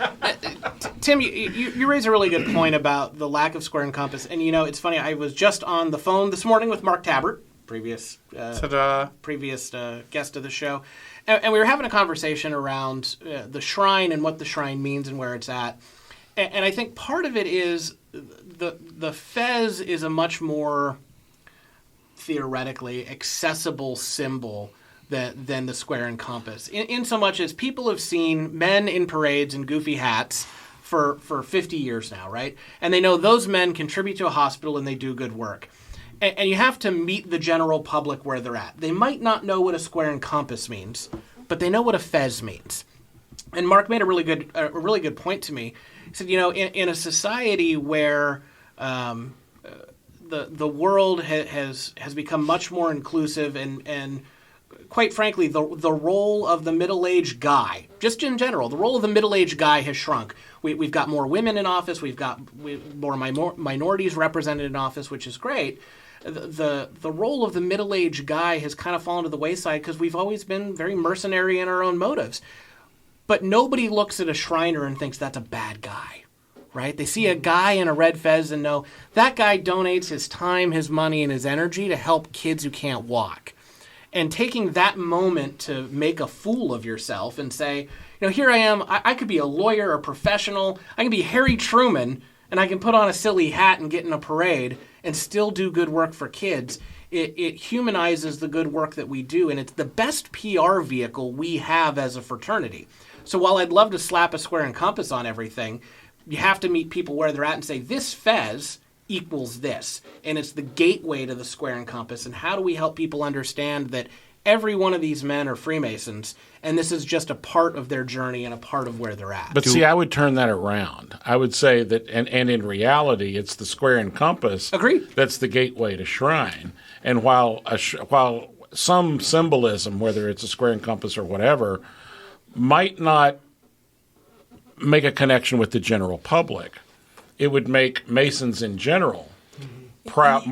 Tim, you raise a really good point about the lack of square and compass. And, it's funny. I was just on the phone this morning with Mark Tabbert, previous guest of the show. And we were having a conversation around the Shrine and what the Shrine means and where it's at. And I think part of it is the Fez is a much more theoretically accessible symbol than the square and compass. In so much as people have seen men in parades and goofy hats for 50 years now, right? And they know those men contribute to a hospital and they do good work. And you have to meet the general public where they're at. They might not know what a square and compass means, but they know what a Fez means. And Mark made a really good point to me. He said, in a society where the world has become much more inclusive and quite frankly, the role of the middle-aged guy, just in general, the role of the middle-aged guy has shrunk. We've got more women in office. We've got more minorities represented in office, which is great. The role of the middle-aged guy has kind of fallen to the wayside because we've always been very mercenary in our own motives. But nobody looks at a Shriner and thinks that's a bad guy, right? They see a guy in a red fez and know that guy donates his time, his money, and his energy to help kids who can't walk. And taking that moment to make a fool of yourself and say, here I am, I could be a lawyer, a professional, I can be Harry Truman, and I can put on a silly hat and get in a parade and still do good work for kids. It humanizes the good work that we do, and it's the best PR vehicle we have as a fraternity. So while I'd love to slap a square and compass on everything, you have to meet people where they're at and say, this Fez equals this. And it's the gateway to the square and compass. And how do we help people understand that every one of these men are Freemasons, and this is just a part of their journey and a part of where they're at. But see, I would turn that around. I would say that, and in reality, it's the square and compass Agreed. That's the gateway to Shrine. And while some symbolism, whether it's a square and compass or whatever, might not make a connection with the general public, it would make Masons in general proud.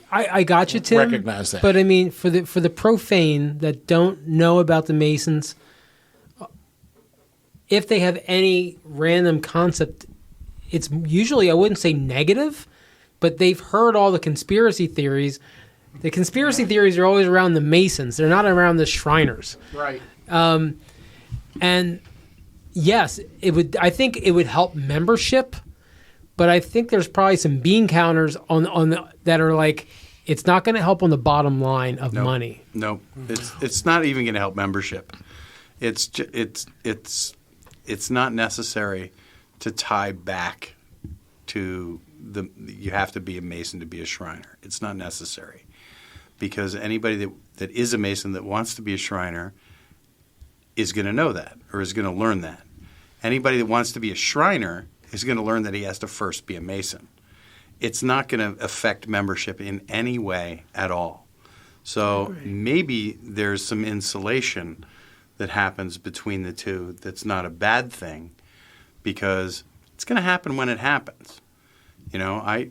I got you, Tim. Recognize that. But I mean, for the profane that don't know about the Masons, if they have any random concept, it's usually, I wouldn't say negative, but they've heard all the conspiracy theories. The conspiracy theories are always around the Masons. They're not around the Shriners. Right. And yes, it would. I think it would help membership, but I think there's probably some bean counters on that are like, it's not going to help on the bottom line of money. No, it's not even going to help membership. It's not necessary to tie back to you have to be a Mason to be a Shriner. It's not necessary, because anybody that is a Mason that wants to be a Shriner is going to know that, or is going to learn that. Anybody that wants to be a Shriner is going to learn that he has to first be a Mason. It's not going to affect membership in any way at all. So maybe there's some insulation that happens between the two that's not a bad thing, because it's going to happen when it happens. You know, I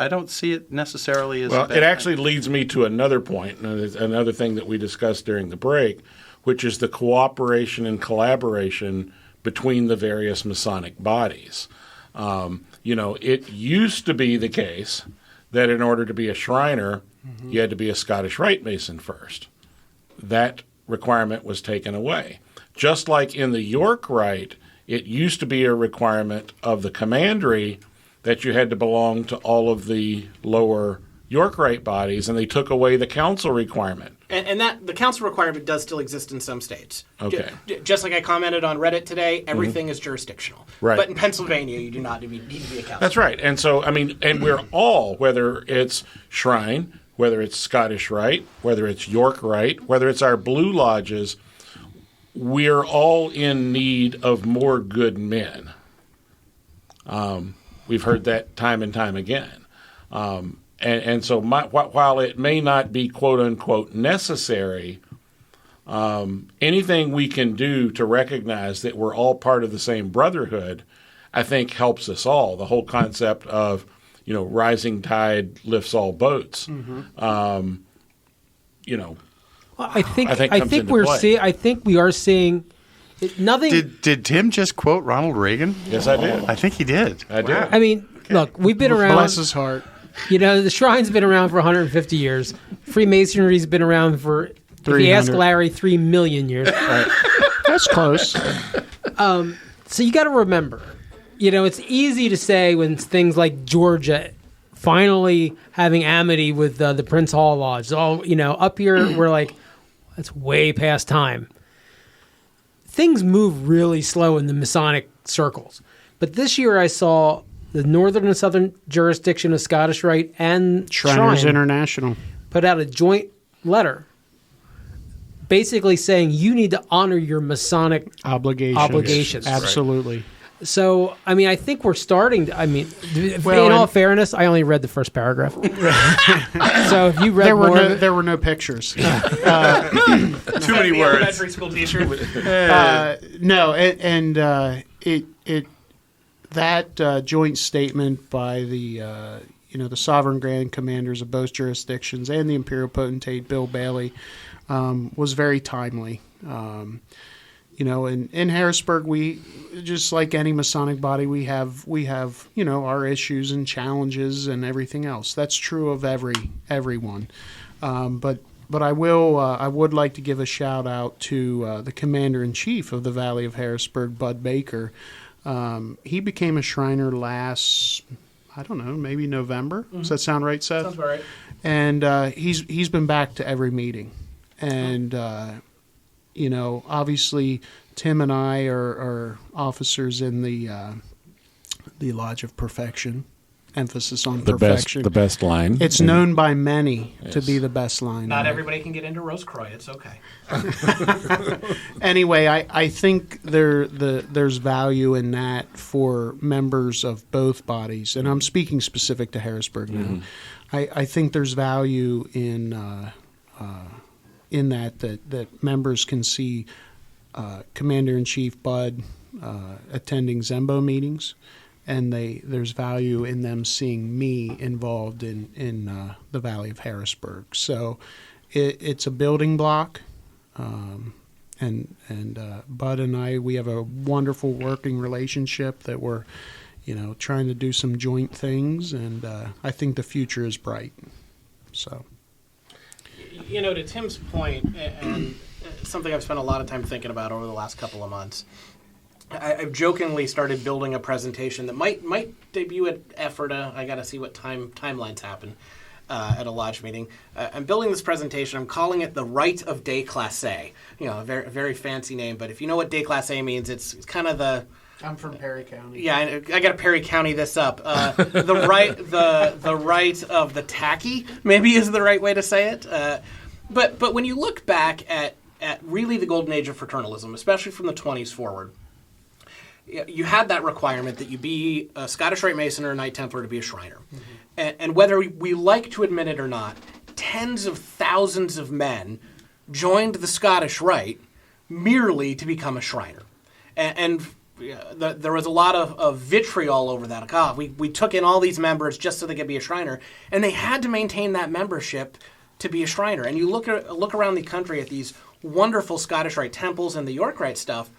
don't see it necessarily as a bad it actually thing. leads me to another point, another thing that we discussed during the break, which is the cooperation and collaboration between the various Masonic bodies. You know, it used to be the case that in order to be a Shriner, you had to be a Scottish Rite Mason first. That requirement was taken away. Just like in the York Rite, it used to be a requirement of the commandery that you had to belong to all of the lower York Rite bodies, and they took away the council requirement. And that the council requirement does still exist in some states. Okay. Just like I commented on Reddit today, everything is jurisdictional. Right. But in Pennsylvania, you do not need to be a council. That's right. And so, I mean, and we're all, whether it's Shrine, whether it's Scottish Rite, whether it's York Rite, whether it's our Blue Lodges, we're all in need of more good men. We've heard that time and time again. And so while it may not be quote-unquote necessary, anything we can do to recognize that we're all part of the same brotherhood, I think helps us all. The whole concept of, you know, rising tide lifts all boats. You know, Well, I think comes into play. I think we are seeing nothing. Did Tim just quote Ronald Reagan? Yes, I did. I think he did. I did. I mean, look, we've been around. Bless his heart. You know, the Shrine's been around for 150 years. Freemasonry's been around for, if you ask 300. Larry, 3 million years. That's close. So you got to remember, you know, it's easy to say when things like Georgia finally having amity with the Prince Hall Lodge. All, you know, up here we're like, that's way past time. Things move really slow in the Masonic circles. But this year I saw the Northern and Southern jurisdiction of Scottish Rite and Shriners Shrine International. put out a joint letter basically saying you need to honor your Masonic Obligations. Absolutely. So, I mean, I think we're starting to, I mean, Well, in all and- fairness, I only read the first paragraph. So if you read There were no pictures. Too many words. Elementary school teacher. No, that joint statement by the the sovereign grand commanders of both jurisdictions and the Imperial Potentate Bill Bailey was very timely. In Harrisburg, we, just like any Masonic body, we have our issues and challenges and everything else. That's true of everyone. But I would like to give a shout out to the Commander in Chief of the Valley of Harrisburg, Bud Baker. He became a Shriner last, I don't know, maybe November. Mm-hmm. Does that sound right, Seth? Sounds about right. And he's been back to every meeting, and obviously Tim and I are officers in the Lodge of Perfection. Emphasis on perfection. The best line. It's known by many to be the best line. Not everybody can get into Rosecroix. It's okay. Anyway, I think there's value in that for members of both bodies, and I'm speaking specific to Harrisburg now. Mm-hmm. I think there's value in that members can see Commander-in-Chief Bud attending Zembo meetings, and there's value in them seeing me involved in the Valley of Harrisburg. So it's a building block, and Bud and I, we have a wonderful working relationship that we're trying to do some joint things, and I think the future is bright. So. To Tim's point, and something I've spent a lot of time thinking about over the last couple of months, I've jokingly started building a presentation that might debut at Ephrata. I got to see what timelines happen at a lodge meeting. I'm building this presentation. I'm calling it the Rite of Déclassé. A very, very fancy name, but if you know what déclassé means, it's kind of the... I'm from Perry County. Yeah, I got to Perry County this up. The right of the tacky, maybe is the right way to say it. But when you look back at really the golden age of fraternalism, especially from the 20s forward, you had that requirement that you be a Scottish Rite Mason or a Knight Templar to be a Shriner. Mm-hmm. And whether we like to admit it or not, tens of thousands of men joined the Scottish Rite merely to become a Shriner. And there was a lot of vitriol over that. God, we took in all these members just so they could be a Shriner, and they had to maintain that membership to be a Shriner. And you look around the country at these wonderful Scottish Rite temples and the York Rite stuff,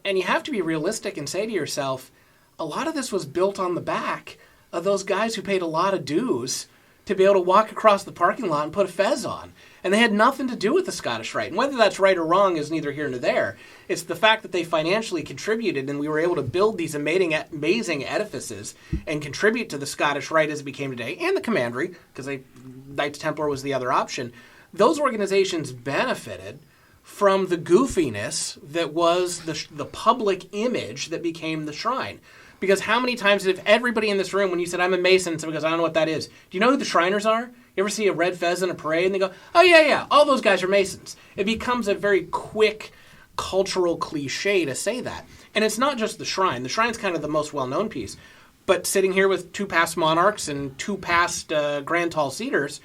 and you have to be realistic and say to yourself, a lot of this was built on the back of those guys who paid a lot of dues to be able to walk across the parking lot and put a fez on. And they had nothing to do with the Scottish Rite. And whether that's right or wrong is neither here nor there. It's the fact that they financially contributed and we were able to build these amazing edifices and contribute to the Scottish Rite as it became today, and the Commandery, because Knights Templar was the other option. Those organizations benefited from the goofiness that was the public image that became the shrine. Because how many times if everybody in this room, when you said, I'm a Mason, somebody goes, I don't know what that is. Do you know who the Shriners are? You ever see a red fez in a parade and they go, oh, yeah, all those guys are Masons. It becomes a very quick cultural cliche to say that. And it's not just the shrine. The shrine's kind of the most well-known piece. But sitting here with 2 past monarchs and 2 past Grand Tall Cedars,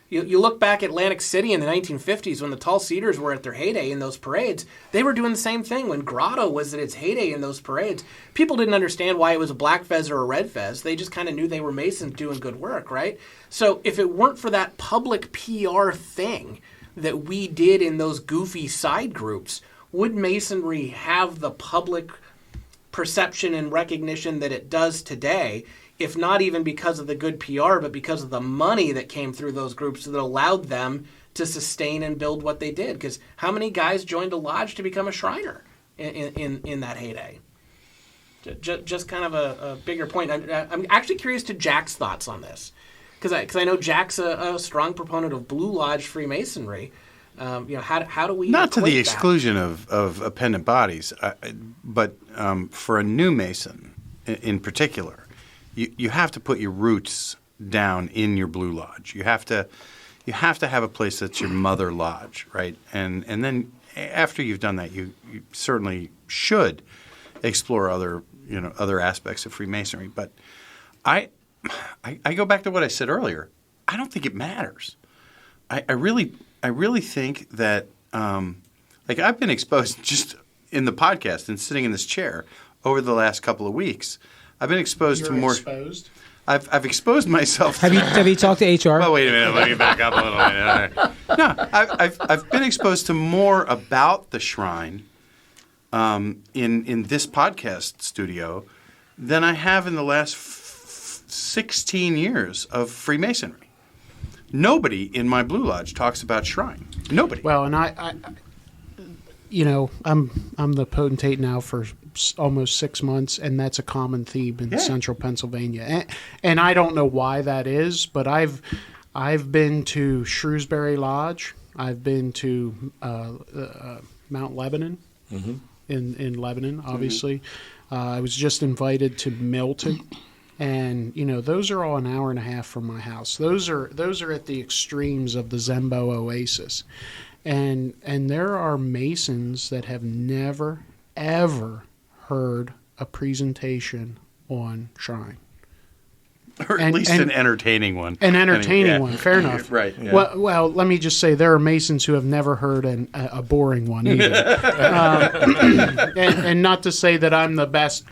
you look back at Atlantic City in the 1950s when the Tall Cedars were at their heyday in those parades, they were doing the same thing. When Grotto was at its heyday in those parades, people didn't understand why it was a black fez or a red fez. They just kind of knew they were Masons doing good work, right? So if it weren't for that public PR thing that we did in those goofy side groups, would Masonry have the public perception and recognition that it does today, if not even because of the good PR, but because of the money that came through those groups that allowed them to sustain and build what they did? Because how many guys joined a lodge to become a Shriner in that heyday? Just kind of a bigger point. I'm actually curious to Jack's thoughts on this, because I know Jack's a strong proponent of Blue Lodge Freemasonry. How do we not to the that? exclusion of appendant bodies, but for a new Mason in particular, you have to put your roots down in your Blue Lodge. You have to have a place that's your mother lodge, right? And then after you've done that, you certainly should explore other aspects of Freemasonry. But I go back to what I said earlier. I don't think it matters. I really think that I've been exposed just in the podcast and sitting in this chair over the last couple of weeks. I've been exposed to more. Exposed? I've exposed myself. Have you talked to HR? Well, wait a minute. Let me back up a little bit. No, I've been exposed to more about the shrine in this podcast studio than I have in the last 16 years of Freemasonry. Nobody in my Blue Lodge talks about shrine. Nobody. Well, and I'm the potentate now for almost 6 months, and that's a common theme in central Pennsylvania. And I don't know why that is, but I've been to Shrewsbury Lodge. I've been to Mount Lebanon in Lebanon, obviously. I was just invited to Milton. And those are all an hour and a half from my house. Those are at the extremes of the Zembo Oasis, and there are Masons that have never ever heard a presentation on shrine, or at least an entertaining one. An entertaining one, fair enough. Right. Yeah. Well, let me just say there are Masons who have never heard a boring one either. And not to say that I'm the best,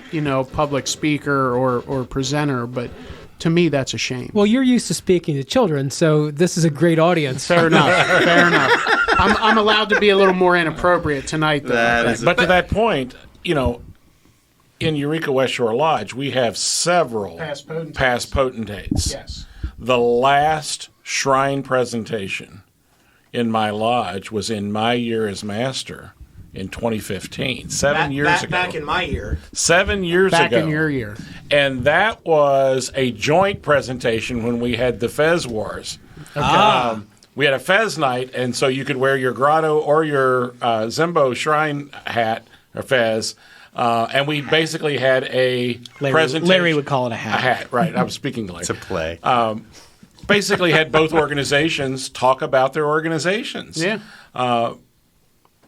public speaker or presenter, but to me that's a shame. Well, you're used to speaking to children, so this is a great audience. Fair enough. Fair enough. I'm allowed to be a little more inappropriate tonight, though. But to that point, in Eureka West Shore Lodge, we have several past potentates. Yes. The last shrine presentation in my lodge was in my year as master in 2015, 7 years ago. Back in my year. 7 years ago. Back in your year. And that was a joint presentation when we had the Fez Wars. Okay. We had a Fez night, and so you could wear your grotto or your Zembo shrine hat or Fez, and we basically had a presentation. Larry would call it a hat. A hat, right. I was speaking to Larry. It's a play. Basically had both organizations talk about their organizations. Yeah.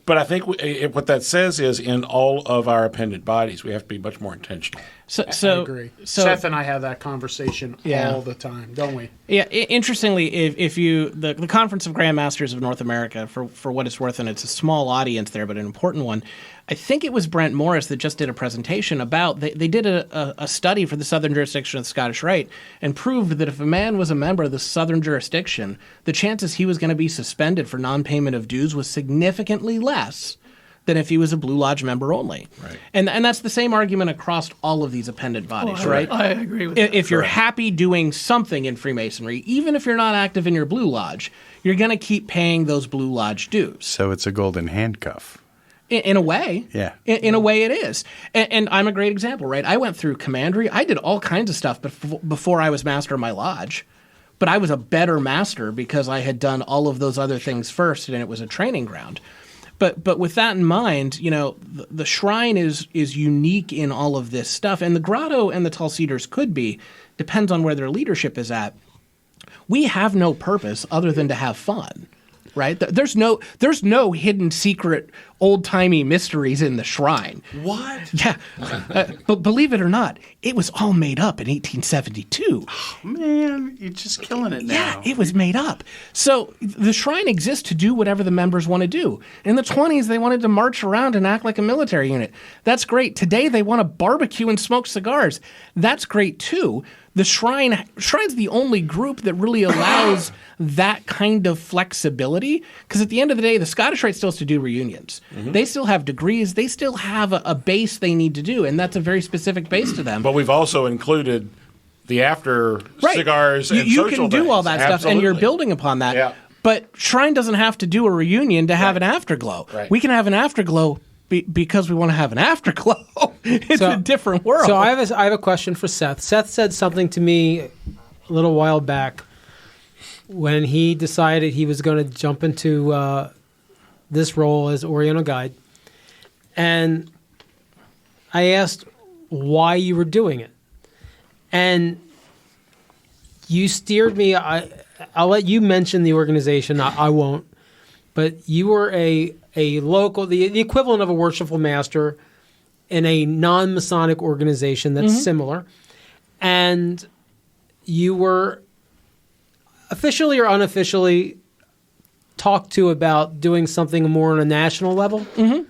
But I think what that says is in all of our appended bodies, we have to be much more intentional. I agree. Seth and I have that conversation all the time, don't we? Yeah. Interestingly, if you the Conference of Grandmasters of North America, for what it's worth, and it's a small audience there, but an important one. I think it was Brent Morris that just did a presentation about they did a study for the Southern jurisdiction of the Scottish Rite and proved that if a man was a member of the Southern jurisdiction, the chances he was going to be suspended for non-payment of dues was significantly less than if he was a Blue Lodge member only. Right. And that's the same argument across all of these appended bodies, right? I agree with that. If you're happy doing something in Freemasonry, even if you're not active in your Blue Lodge, you're going to keep paying those Blue Lodge dues. So it's a golden handcuff. In a way. Yeah. In a way it is. And I'm a great example, right? I went through commandery. I did all kinds of stuff before I was master of my lodge. But I was a better master because I had done all of those other things first, and it was a training ground. But with that in mind, the shrine is unique in all of this stuff. And the grotto and the tall cedars could be, depends on where their leadership is at. We have no purpose other than to have fun. Right? There's no hidden secret old-timey mysteries in the shrine. What? Yeah. But believe it or not, it was all made up in 1872. Oh, man, you're just killing it now. Yeah, it was made up. So the shrine exists to do whatever the members want to do. In the 20s, they wanted to march around and act like a military unit. That's great. Today, they want to barbecue and smoke cigars. That's great, too. The Shrine's the only group that really allows that kind of flexibility, because at the end of the day, the Scottish Rite still has to do reunions. Mm-hmm. They still have degrees. They still have a base they need to do, and that's a very specific base to them. But we've also included the after cigars and you social can do things. all that Absolutely. stuff, and you're building upon that. Yeah. But Shrine doesn't have to do a reunion to have an afterglow. Right. We can have an afterglow because we want to have an afterglow. It's a different world. So I have a question for Seth. Seth said something to me a little while back when he decided he was going to jump into this role as Oriental Guide. And I asked why you were doing it. And you steered me. I'll let you mention the organization. I won't. But you were a local, the equivalent of a worshipful master in a non-Masonic organization that's similar. And you were officially or unofficially talked to about doing something more on a national level. Mm-hmm.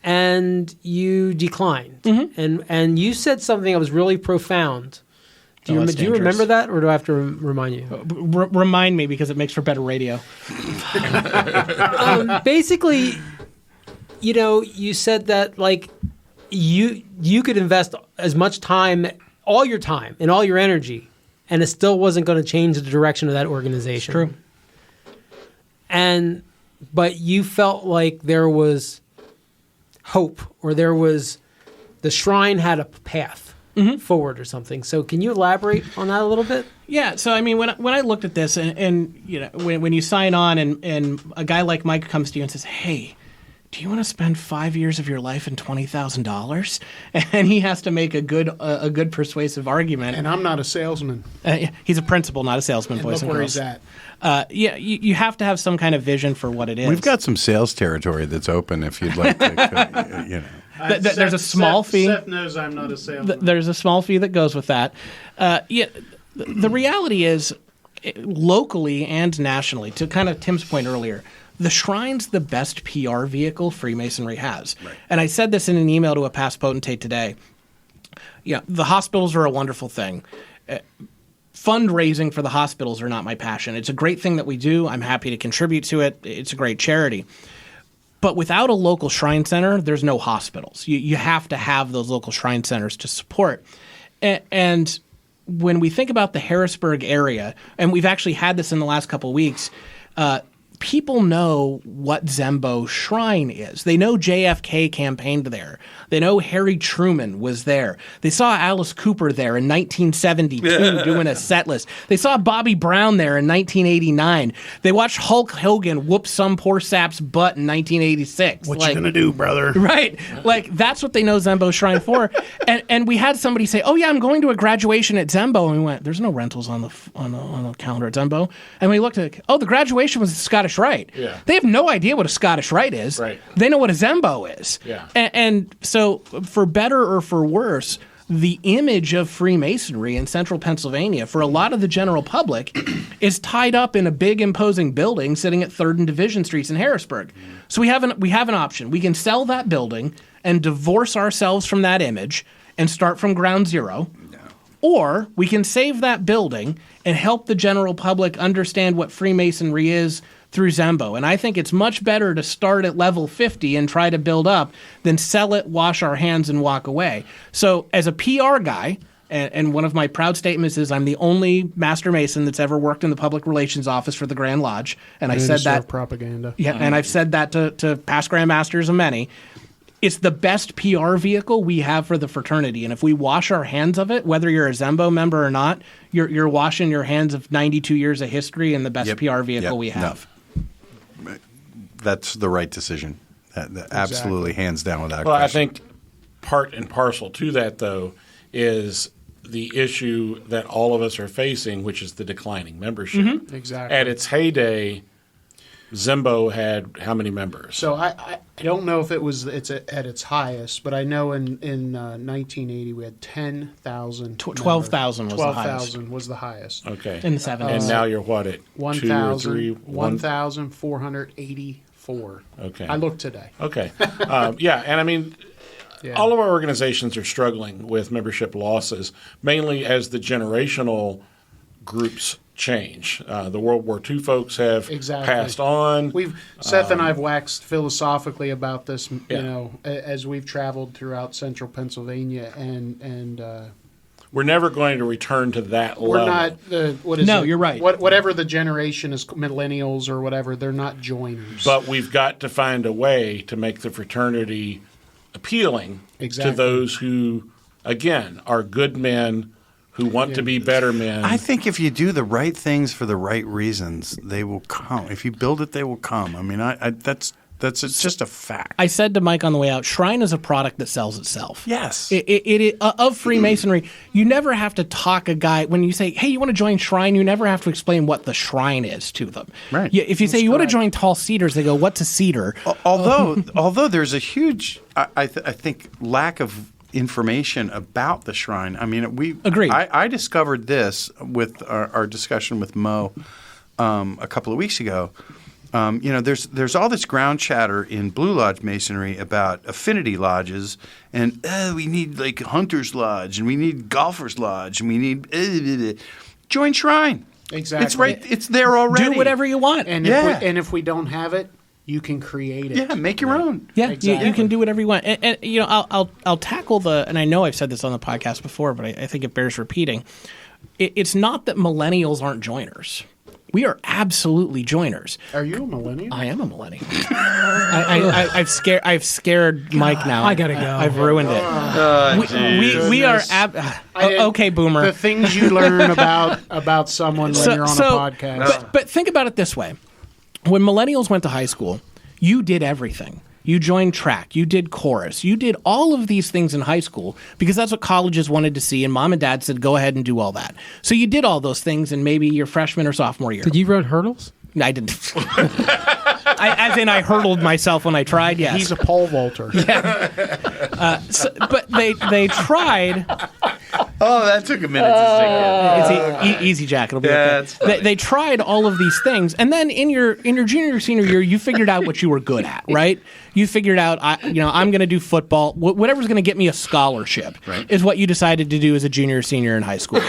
And you declined. Mm-hmm. And you said something that was really profound. Do you remember that, or do I have to remind you? Remind me, because it makes for better radio. Basically, you said that you could invest as much time, all your time and all your energy, and it still wasn't going to change the direction of that organization. True. But you felt like there was hope, or the shrine had a path. Mm-hmm. Forward or something. So can you elaborate on that a little bit? Yeah. So I mean, when I looked at this, and when you sign on, and a guy like Mike comes to you and says, "Hey, do you want to spend 5 years of your life in $20,000?" And he has to make a good persuasive argument. And I'm not a salesman. He's a principal, not a salesman. And boys look and where girls. he's at. You have to have some kind of vision for what it is. We've got some sales territory that's open if you'd like to, There's a small fee. Seth knows I'm not a salesman. There's a small fee that goes with that. The reality is, locally and nationally, to kind of Tim's point earlier, the Shrine's the best PR vehicle Freemasonry has. Right. And I said this in an email to a past potentate today. The hospitals are a wonderful thing. Fundraising for the hospitals are not my passion. It's a great thing that we do. I'm happy to contribute to it. It's a great charity. But without a local shrine center, there's no hospitals. You have to have those local shrine centers to support. And when we think about the Harrisburg area, and we've actually had this in the last couple of weeks, people know what Zembo Shrine is. They know JFK campaigned there. They know Harry Truman was there. They saw Alice Cooper there in 1972 doing a set list. They saw Bobby Brown there in 1989. They watched Hulk Hogan whoop some poor sap's butt in 1986. What you gonna do, brother? Right. Like, that's what they know Zembo Shrine for. And we had somebody say, oh, yeah, I'm going to a graduation at Zembo. And we went, there's no rentals on the calendar at Zembo. And we looked at, the graduation was the Scottish Rite. Yeah. They have no idea what a Scottish Rite is. Right. They know what a Zembo is. Yeah. And so, for better or for worse, the image of Freemasonry in central Pennsylvania for a lot of the general public is tied up in a big imposing building sitting at 3rd and Division Streets in Harrisburg. So we have an option. We can sell that building and divorce ourselves from that image and start from ground zero. Or we can save that building and help the general public understand what Freemasonry is through Zembo. And I think it's much better to start at level 50 and try to build up than sell it, wash our hands, and walk away. So as a PR guy, and one of my proud statements is I'm the only Master Mason that's ever worked in the public relations office for the Grand Lodge. And I said that propaganda. Yeah, and I've said that to past Grand Masters and many. It's the best PR vehicle we have for the fraternity. And if we wash our hands of it, whether you're a Zembo member or not, you're washing your hands of 92 years of history and the best PR vehicle we have. No. That's the right decision. Absolutely, hands down without Well, question. I think part and parcel to that, though, is the issue that all of us are facing, which is the declining membership. Mm-hmm. Exactly. At its heyday, Zembo had how many members? So I don't know if it's at its highest, but I know in 1980 we had 10,000. 12,000 was the highest. 12,000 was the highest. Okay. In the 70s. And now you're what, at 1,484. Okay. I looked today. Okay. Yeah, and I mean, all of our organizations are struggling with membership losses, mainly as the generational groups change. The World War II folks have passed on. Seth and I have waxed philosophically about this, as we've traveled throughout central Pennsylvania, and we're never going to return to that level. We're not. You're right. Whatever the generation is, millennials or whatever, they're not joiners. But we've got to find a way to make the fraternity appealing to those who, again, are good men who want to be better men. I think if you do the right things for the right reasons, they will come. If you build it, they will come. I mean, that's just a fact. I said to Mike on the way out, Shrine is a product that sells itself. Yes. Of Freemasonry, you never have to talk a guy. When you say, hey, you want to join Shrine, you never have to explain what the Shrine is to them. Right. If you say, you want to join Tall Cedars, they go, what's a cedar? Although there's a huge, I think, lack of information about the Shrine. I mean, Agreed. I discovered this with our discussion with Mo a couple of weeks ago. There's all this ground chatter in Blue Lodge Masonry about affinity lodges, and we need like Hunter's Lodge, and we need Golfer's Lodge, and we need join Shrine. Exactly. It's right. It's there already. Do whatever you want. And if we don't have it, you can create it. Yeah, make your own. Yeah, exactly. you can do whatever you want. And I'll tackle and I know I've said this on the podcast before, but I think it bears repeating. It's not that millennials aren't joiners. We are absolutely joiners. Are you a millennial? I am a millennial. I've scared Mike now. I gotta go. I've ruined it. We are okay, boomer. The things you learn about someone when you're on a podcast. But think about it this way: when millennials went to high school, you did everything. You joined track. You did chorus. You did all of these things in high school because that's what colleges wanted to see, and mom and dad said, go ahead and do all that. So you did all those things in maybe your freshman or sophomore year. Did you run hurdles? I didn't. I hurdled myself when I tried, yes. He's a pole vaulter. Yeah. But they tried. Oh, that took a minute to sink in. It's easy, Jack. It'll be okay. They tried all of these things, and then in your junior or senior year, you figured out what you were good at, right? You figured out, I'm going to do football. Whatever's going to get me a scholarship is what you decided to do as a junior or senior in high school.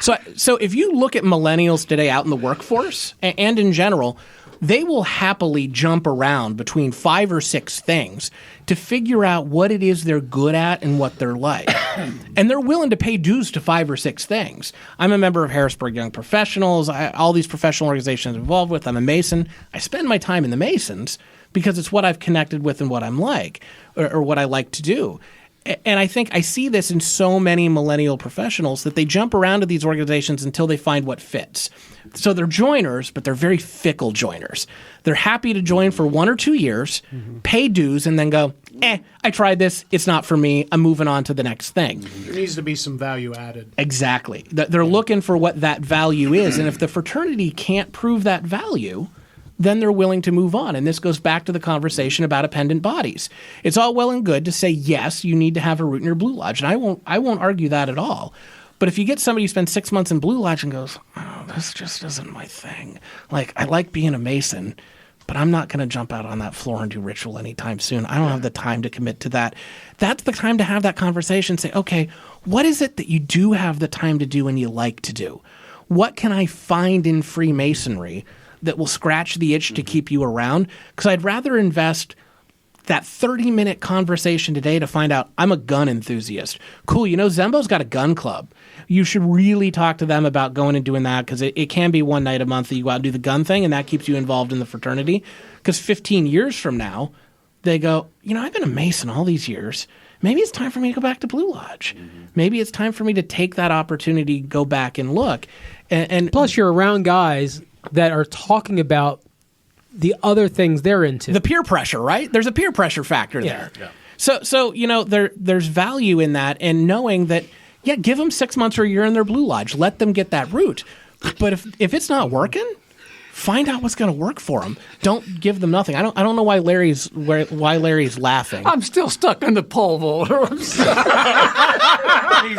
So if you look at millennials today out in the workforce and in general, they will happily jump around between 5 or 6 things to figure out what it is they're good at and what they're like. And they're willing to pay dues to 5 or 6 things. I'm a member of Harrisburg Young Professionals, all these professional organizations I'm involved with. I'm a Mason. I spend my time in the Masons because it's what I've connected with and what I'm like, or what I like to do. And I think I see this in so many millennial professionals that they jump around to these organizations until they find what fits. So they're joiners, but they're very fickle joiners. They're happy to join for 1 or 2 years, pay dues, and then go, I tried this. It's not for me. I'm moving on to the next thing. There needs to be some value added. Exactly. They're looking for what that value is. And if the fraternity can't prove that value, then they're willing to move on. And this goes back to the conversation about appendant bodies. It's all well and good to say, yes, you need to have a root in your Blue Lodge. And I won't argue that at all. But if you get somebody who spends 6 months in Blue Lodge and goes, oh, this just isn't my thing. Like, I like being a Mason, but I'm not going to jump out on that floor and do ritual anytime soon. I don't have the time to commit to that. That's the time to have that conversation. Say, okay, what is it that you do have the time to do and you like to do? What can I find in Freemasonry that will scratch the itch to keep you around? Because I'd rather invest that 30-minute conversation today to find out I'm a gun enthusiast. Cool, Zembo's got a gun club. You should really talk to them about going and doing that, because it can be one night a month that you go out and do the gun thing, and that keeps you involved in the fraternity. Because 15 years from now, they go, I've been a Mason all these years. Maybe it's time for me to go back to Blue Lodge. Maybe it's time for me to take that opportunity, go back and look. And plus, you're around guys that are talking about the other things they're into. The peer pressure, right? There's a peer pressure factor there. Yeah. So there's value in that, and knowing that, give them 6 months or a year in their Blue Lodge. Let them get that root. But if it's not working, find out what's going to work for them. Don't give them nothing. I don't know why Larry's laughing. I'm still stuck in the pole vaulter. He's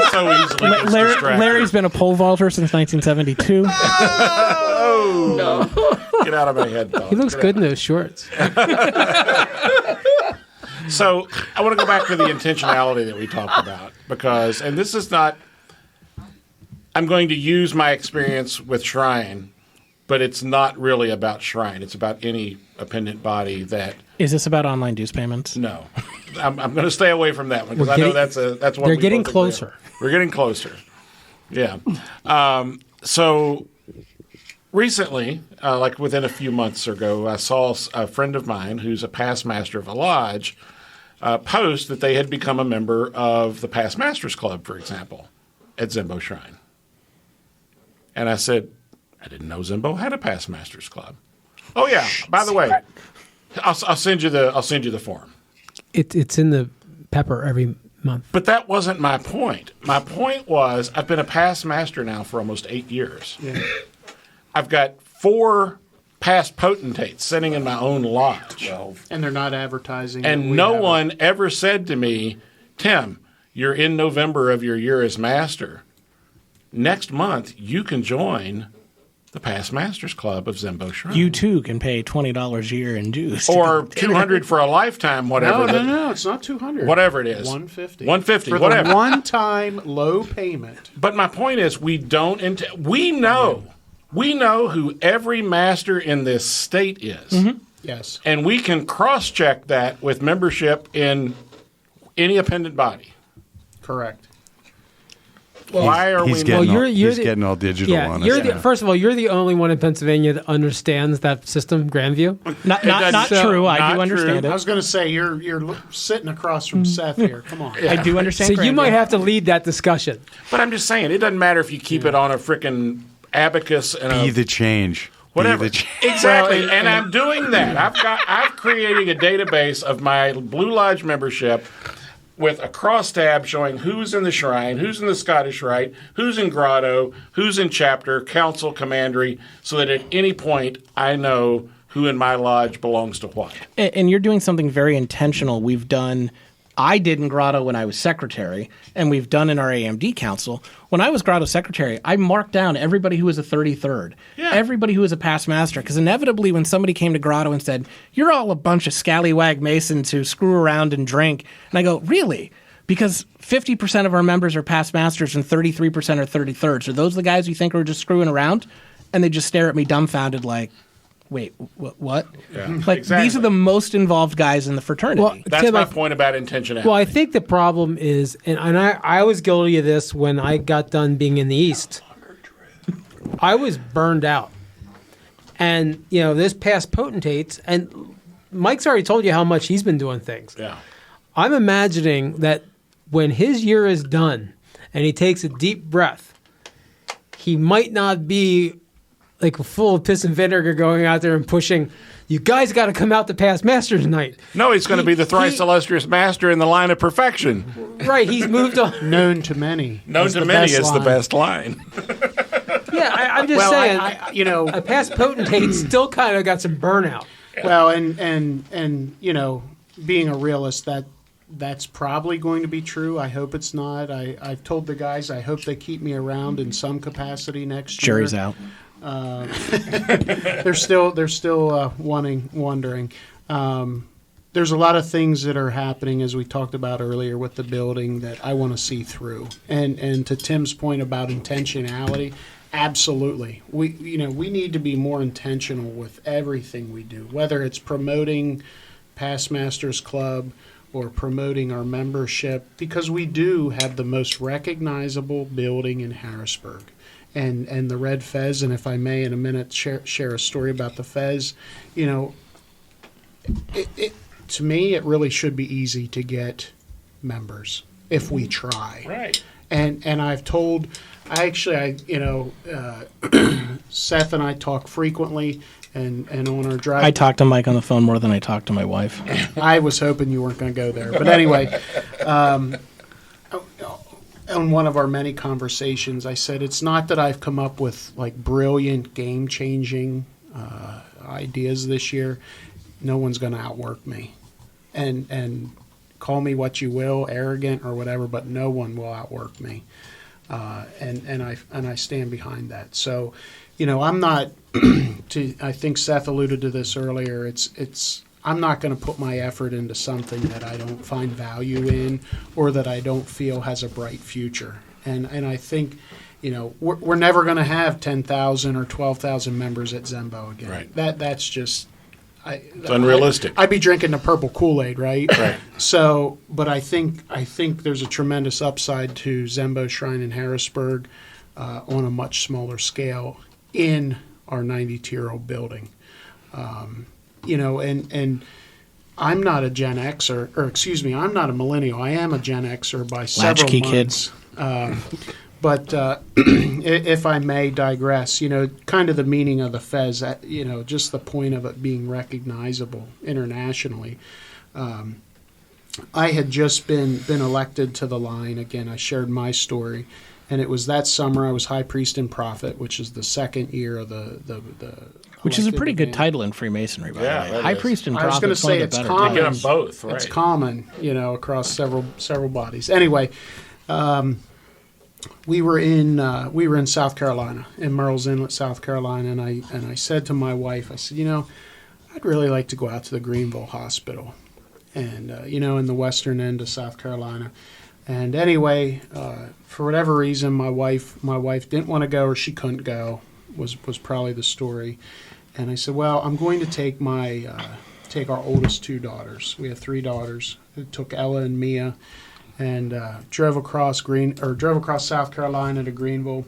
so easily distracted. Larry's been a pole vaulter since 1972. Oh no! Get out of my head, dog. He looks good in those shorts. So I want to go back to the intentionality that we talked about, because, and this is not, I'm going to use my experience with Shrine, but it's not really about Shrine. It's about any appendant body that. Is this about online dues payments? No, I'm going to stay away from that one, because I know that's one. They're getting closer. We're getting closer. Yeah. So recently, like within a few months ago, I saw a friend of mine who's a past master of a lodge post that they had become a member of the Past Masters Club, for example, at Zembo Shrine. And I said, I didn't know Zembo had a Past Masters Club. Oh yeah, by the way, I'll send you the form. It's in the pepper every month. But that wasn't my point. My point was, I've been a past master now for almost 8 years. Yeah. I've got 4 past potentates sitting in my own lodge. 12. And they're not advertising. And no one ever said to me, Tim, you're in November of your year as master. Next month, you can join the Past Masters Club of Zembo Shrine. You too can pay $20 a year in dues. Or $200 for a lifetime, whatever. No, it's not $200. Whatever it is. $150. $150, for whatever. The one-time low payment. But my point is, we know who every master in this state is. Mm-hmm. Yes. And we can cross-check that with membership in any appendant body. Correct. Well, why are we? He's getting all digital on us. First of all, you're the only one in Pennsylvania that understands that system, Grandview. Not true. I do understand it. I was going to say you're sitting across from Seth here. Come on. Yeah. I do understand. So you might have to lead that discussion. But I'm just saying, it doesn't matter if you keep it on a frickin' abacus and be the change. Whatever. Exactly. And I'm doing that. I'm creating a database of my Blue Lodge membership with a crosstab showing who's in the Shrine, who's in the Scottish Rite, who's in Grotto, who's in Chapter, Council, Commandery, so that at any point I know who in my lodge belongs to what. And you're doing something very intentional. I did in Grotto when I was secretary, and we've done in our AMD council. When I was Grotto secretary, I marked down everybody who was a 33rd, everybody who was a past master, because inevitably when somebody came to Grotto and said, you're all a bunch of scallywag Masons who screw around and drink, and I go, really? Because 50% of our members are past masters and 33% are 33rds. Are those the guys you think are just screwing around? And they just stare at me dumbfounded like, wait, what? Yeah, Like, exactly. these are the most involved guys in the fraternity. Well, That's Tim, my point about intentionality. Well, I think the problem is, and I was guilty of this when I got done being in the East. I was burned out. And, this past Potentates, and Mike's already told you how much he's been doing things. Yeah. I'm imagining that when his year is done and he takes a deep breath, he might not be like full of piss and vinegar going out there and pushing, you guys got to come out to past master tonight. No, he's going to be the thrice illustrious master in the line of perfection. Right, he's moved on. Known to many. Known to many is the best line. Yeah, I'm just saying, I a past Potentate still kind of got some burnout. Well, and being a realist, that's probably going to be true. I hope it's not. I've told the guys I hope they keep me around in some capacity next year. Jury's out. They're still wondering. There's a lot of things that are happening, as we talked about earlier with the building, that I want to see through. And to Tim's point about intentionality, absolutely. We need to be more intentional with everything we do, whether it's promoting Past Masters Club or promoting our membership, because we do have the most recognizable building in Harrisburg. And the Red Fez, and if I may in a minute share a story about the Fez, to me, it really should be easy to get members if we try. Right. And I've told, Seth and I talk frequently, and on our drive. I talk to Mike on the phone more than I talk to my wife. I was hoping you weren't going to go there. But anyway, on one of our many conversations, I said, it's not that I've come up with like brilliant, game-changing ideas this year. No one's going to outwork me. And call me what you will, arrogant or whatever, but no one will outwork me. And I stand behind that. So, I'm not. I think Seth alluded to this earlier. I'm not going to put my effort into something that I don't find value in or that I don't feel has a bright future. And I think, we're never going to have 10,000 or 12,000 members at Zembo again. Right. That's just. It's unrealistic. I'd be drinking the purple Kool-Aid, right? Right. So, but I think there's a tremendous upside to Zembo Shrine in Harrisburg on a much smaller scale in our 92-year-old building. And I'm not a Gen Xer, or excuse me, I'm not a millennial. I am a Gen Xer by several Latchkey months. kids. But if I may digress, kind of the meaning of the Fez, just the point of it being recognizable internationally. I had just been elected to the line. Again, I shared my story. And it was that summer I was High Priest and Prophet, which is the second year of the Which is a pretty good title in Freemasonry, by the way. High Priest and I was Prophet. going to say it's common. You get them both, right? It's common, across several bodies. Anyway, we were in South Carolina, in Merrill's Inlet, South Carolina, and I said to my wife, I said, I'd really like to go out to the Greenville Hospital, and in the western end of South Carolina. And anyway, for whatever reason, my wife didn't want to go, or she couldn't go, was probably the story. And I said, well, I'm going to take our oldest two daughters. We have three daughters. I took Ella and Mia, and drove across South Carolina to Greenville.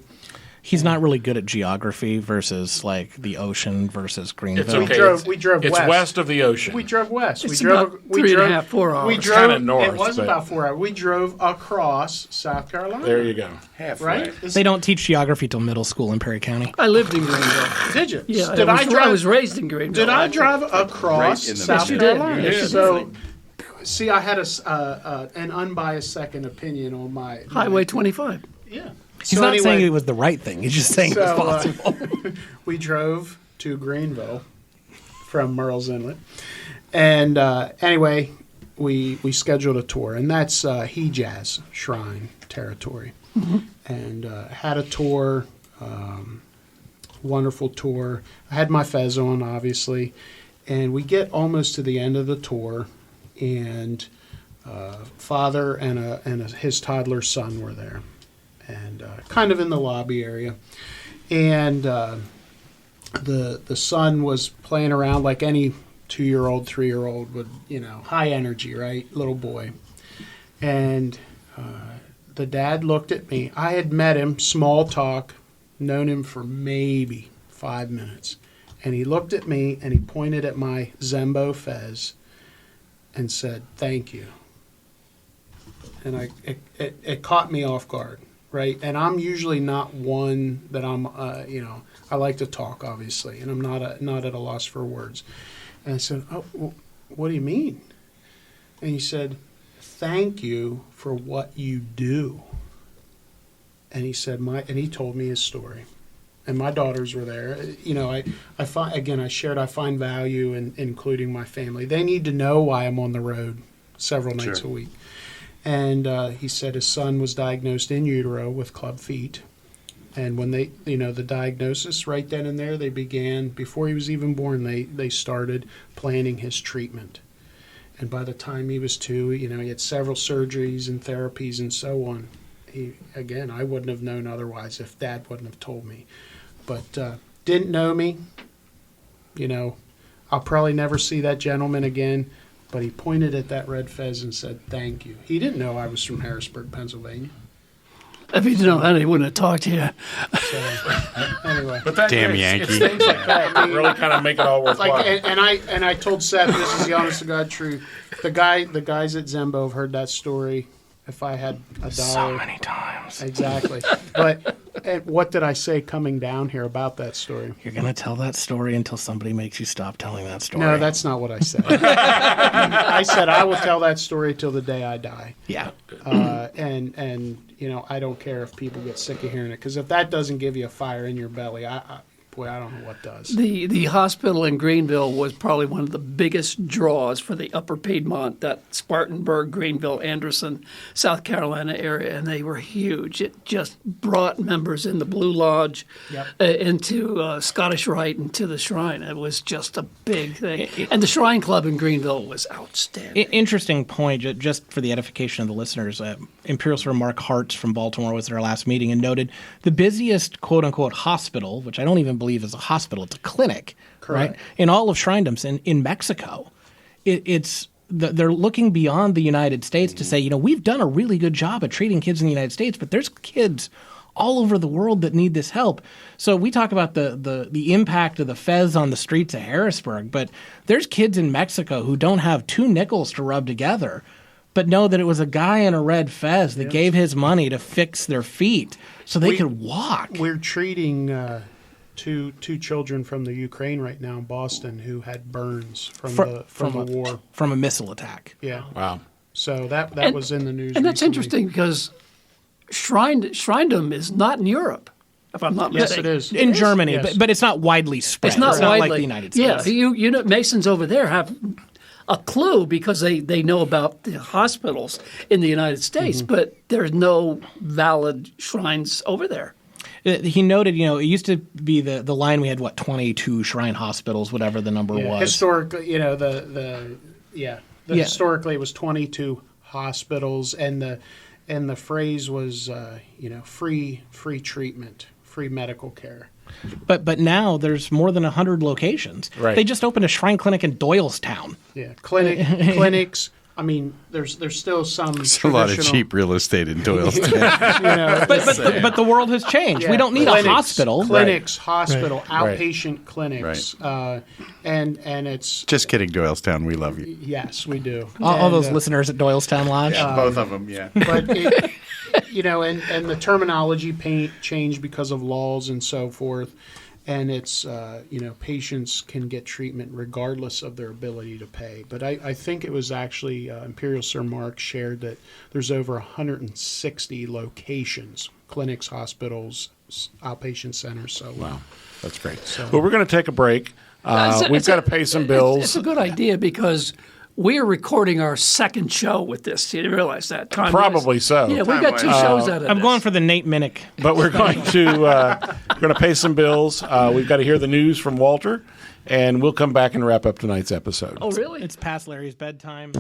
He's not really good at geography versus like the ocean versus Greenville. It's okay. We drove it's west. west of the ocean. We drove west. It's about 3.5, 4 hours. We drove, kinda north, it was but- about 4 hours. We drove across South Carolina. There you go. Right? They don't teach geography till middle school in Perry County. I lived in Greenville. Did you? Yeah, Did I was raised in Greenville. Did I drive across Right in the South middle. Carolina? Yes, you did. So, see, I had an unbiased second opinion on my Highway 25. Yeah. He's not saying it was the right thing. He's just saying it was possible. We drove to Greenville from Merrill's Inlet, and anyway, we scheduled a tour, and that's He-Jazz Shrine territory, and had a tour, wonderful tour. I had my fez on, obviously, and we get almost to the end of the tour, and father and his toddler son were there. And kind of in the lobby area. And the son was playing around like any 2-year-old, 3-year-old would, high energy, right? Little boy. And the dad looked at me. I had met him, small talk, known him for maybe 5 minutes. And he looked at me and he pointed at my Zembo fez and said, "Thank you." And it caught me off guard, right? And I'm usually not one that I like to talk, obviously, and I'm not at a loss for words. And I said, "Oh, well, what do you mean?" And he said, "Thank you for what you do." And he said, and he told me his story. And my daughters were there. I find value in including my family. They need to know why I'm on the road several nights a week. And he said his son was diagnosed in utero with club feet. And when they, the diagnosis right then and there, they began, before he was even born, they started planning his treatment. And by the time he was 2, he had several surgeries and therapies and so on. I wouldn't have known otherwise if Dad wouldn't have told me. But didn't know me. I'll probably never see that gentleman again. But he pointed at that red fez and said, "Thank you." He didn't know I was from Harrisburg, Pennsylvania. If he didn't know that, he wouldn't have talked to you. So, anyway. But that, Damn it's Yankee. things like that that really kind of make it all worthwhile. And I told Seth, this is the honest to God truth. The guys at Zembo have heard that story. If I had $1, So many times. Exactly. But what did I say coming down here about that story? You're going to tell that story until somebody makes you stop telling that story. No, that's not what I said. I said I will tell that story till the day I die. Yeah. And I don't care if people get sick of hearing it, because if that doesn't give you a fire in your belly, I don't know what does. The hospital in Greenville was probably one of the biggest draws for the Upper Piedmont, that Spartanburg, Greenville, Anderson, South Carolina area, and they were huge. It just brought members in the Blue Lodge, into Scottish Rite, and to the Shrine. It was just a big thing. And the Shrine Club in Greenville was outstanding. Interesting point, just for the edification of the listeners. Imperial Sir Mark Hartz from Baltimore was at our last meeting and noted the busiest quote-unquote hospital, which I don't even believe is a hospital, it's a clinic, correct, right? In all of Shrinedom in Mexico. They're looking beyond the United States to say, we've done a really good job at treating kids in the United States, but there's kids all over the world that need this help. So we talk about the impact of the fez on the streets of Harrisburg, but there's kids in Mexico who don't have 2 nickels to rub together, but know that it was a guy in a red fez that gave his money to fix their feet so they could walk. We're treating two children from the Ukraine right now in Boston who had burns from the war. From a missile attack. Yeah. Wow. So that was in the news. And that's recently. interesting because Shrindom is not in Europe, if I'm not mistaken. Yes, it is. In Germany, Yes. but it's not widely spread. It's not like widely. the United States. Yeah, Masons over there have a clue because they know about the hospitals in the United States, but there's no valid shrines over there. He noted, it used to be the line we had, 22 shrine hospitals, whatever the number was. Historically, historically it was 22 hospitals, and the phrase was, free treatment, free medical care. But now there's more than 100 locations. Right. They just opened a shrine clinic in Doylestown. Yeah, clinics. I mean, there's still some. There's a lot of cheap real estate in Doylestown. But the world has changed. Yeah, We don't need a hospital. Clinics, outpatient clinics, and it's Just kidding, Doylestown. We love you. yes, we do. All those listeners at Doylestown Lodge. Both of them, yeah. But and the terminology changed because of laws and so forth, and it's patients can get treatment regardless of their ability to pay. But I think it was actually Imperial Sir Mark shared that there's over 160 locations, clinics, hospitals, outpatient centers. So wow, that's great. Well, we're going to take a break. We've got to pay some bills. It's a good idea because we're recording our second show with this. You didn't realize that? Probably so. Yeah, we got 2 shows out of I'm going for the Nate Minnick. But we're going to pay some bills. We've got to hear the news from Walter, and we'll come back and wrap up tonight's episode. Oh, really? It's past Larry's bedtime.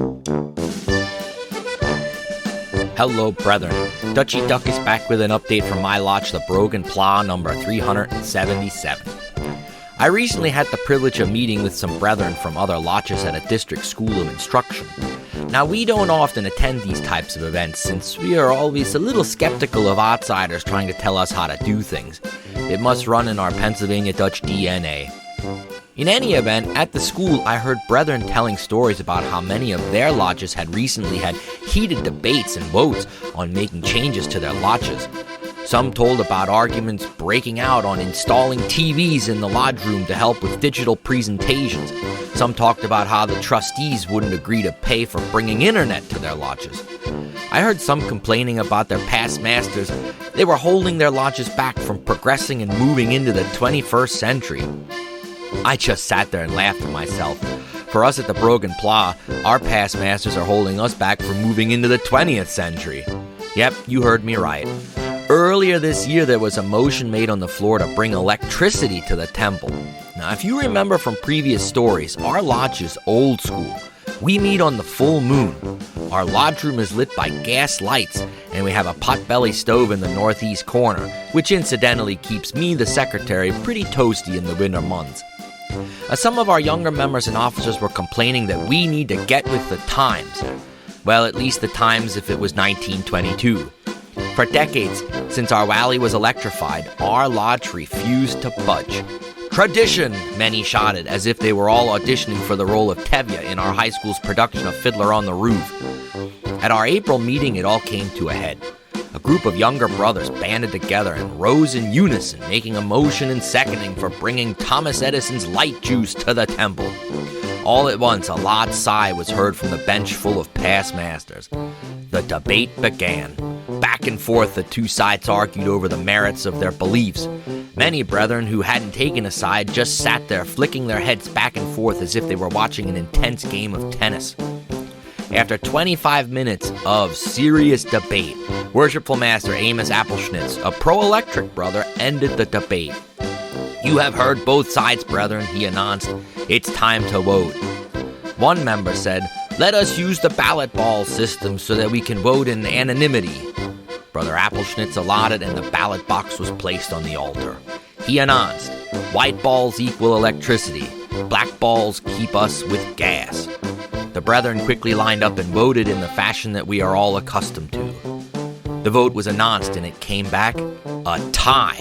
Hello, brethren. Dutchie Doug is back with an update from my lodge, the Brogan Plough number 377. I recently had the privilege of meeting with some brethren from other lodges at a district school of instruction. Now, we don't often attend these types of events since we are always a little skeptical of outsiders trying to tell us how to do things. It must run in our Pennsylvania Dutch DNA. In any event, at the school, I heard brethren telling stories about how many of their lodges had recently had heated debates and votes on making changes to their lodges. Some told about arguments breaking out on installing TVs in the lodge room to help with digital presentations. Some talked about how the trustees wouldn't agree to pay for bringing internet to their lodges. I heard some complaining about their past masters. They were holding their lodges back from progressing and moving into the 21st century. I just sat there and laughed to myself. For us at the Brogan Plow, our past masters are holding us back from moving into the 20th century. Yep, you heard me right. Earlier this year, there was a motion made on the floor to bring electricity to the temple. Now, if you remember from previous stories, our lodge is old school. We meet on the full moon. Our lodge room is lit by gas lights, and we have a potbelly stove in the northeast corner, which incidentally keeps me, the secretary, pretty toasty in the winter months. Some of our younger members and officers were complaining that we need to get with the times. Well, at least the times if it was 1922. For decades, since our valley was electrified, our lodge refused to budge. Tradition, many shouted, as if they were all auditioning for the role of Tevye in our high school's production of Fiddler on the Roof. At our April meeting, it all came to a head. A group of younger brothers banded together and rose in unison, making a motion and seconding for bringing Thomas Edison's light juice to the temple. All at once, a loud sigh was heard from the bench full of past masters. The debate began. Back and forth, the two sides argued over the merits of their beliefs. Many brethren who hadn't taken a side just sat there, flicking their heads back and forth as if they were watching an intense game of tennis. After 25 minutes of serious debate, Worshipful Master Amos Appleschnitz, a pro-electric brother, ended the debate. "You have heard both sides, brethren," he announced. "It's time to vote." One member said, "Let us use the ballot ball system so that we can vote in anonymity." Brother Appleschnitz allotted, and the ballot box was placed on the altar. He announced, "White balls equal electricity. Black balls keep us with gas." The brethren quickly lined up and voted in the fashion that we are all accustomed to. The vote was announced, and it came back a tie.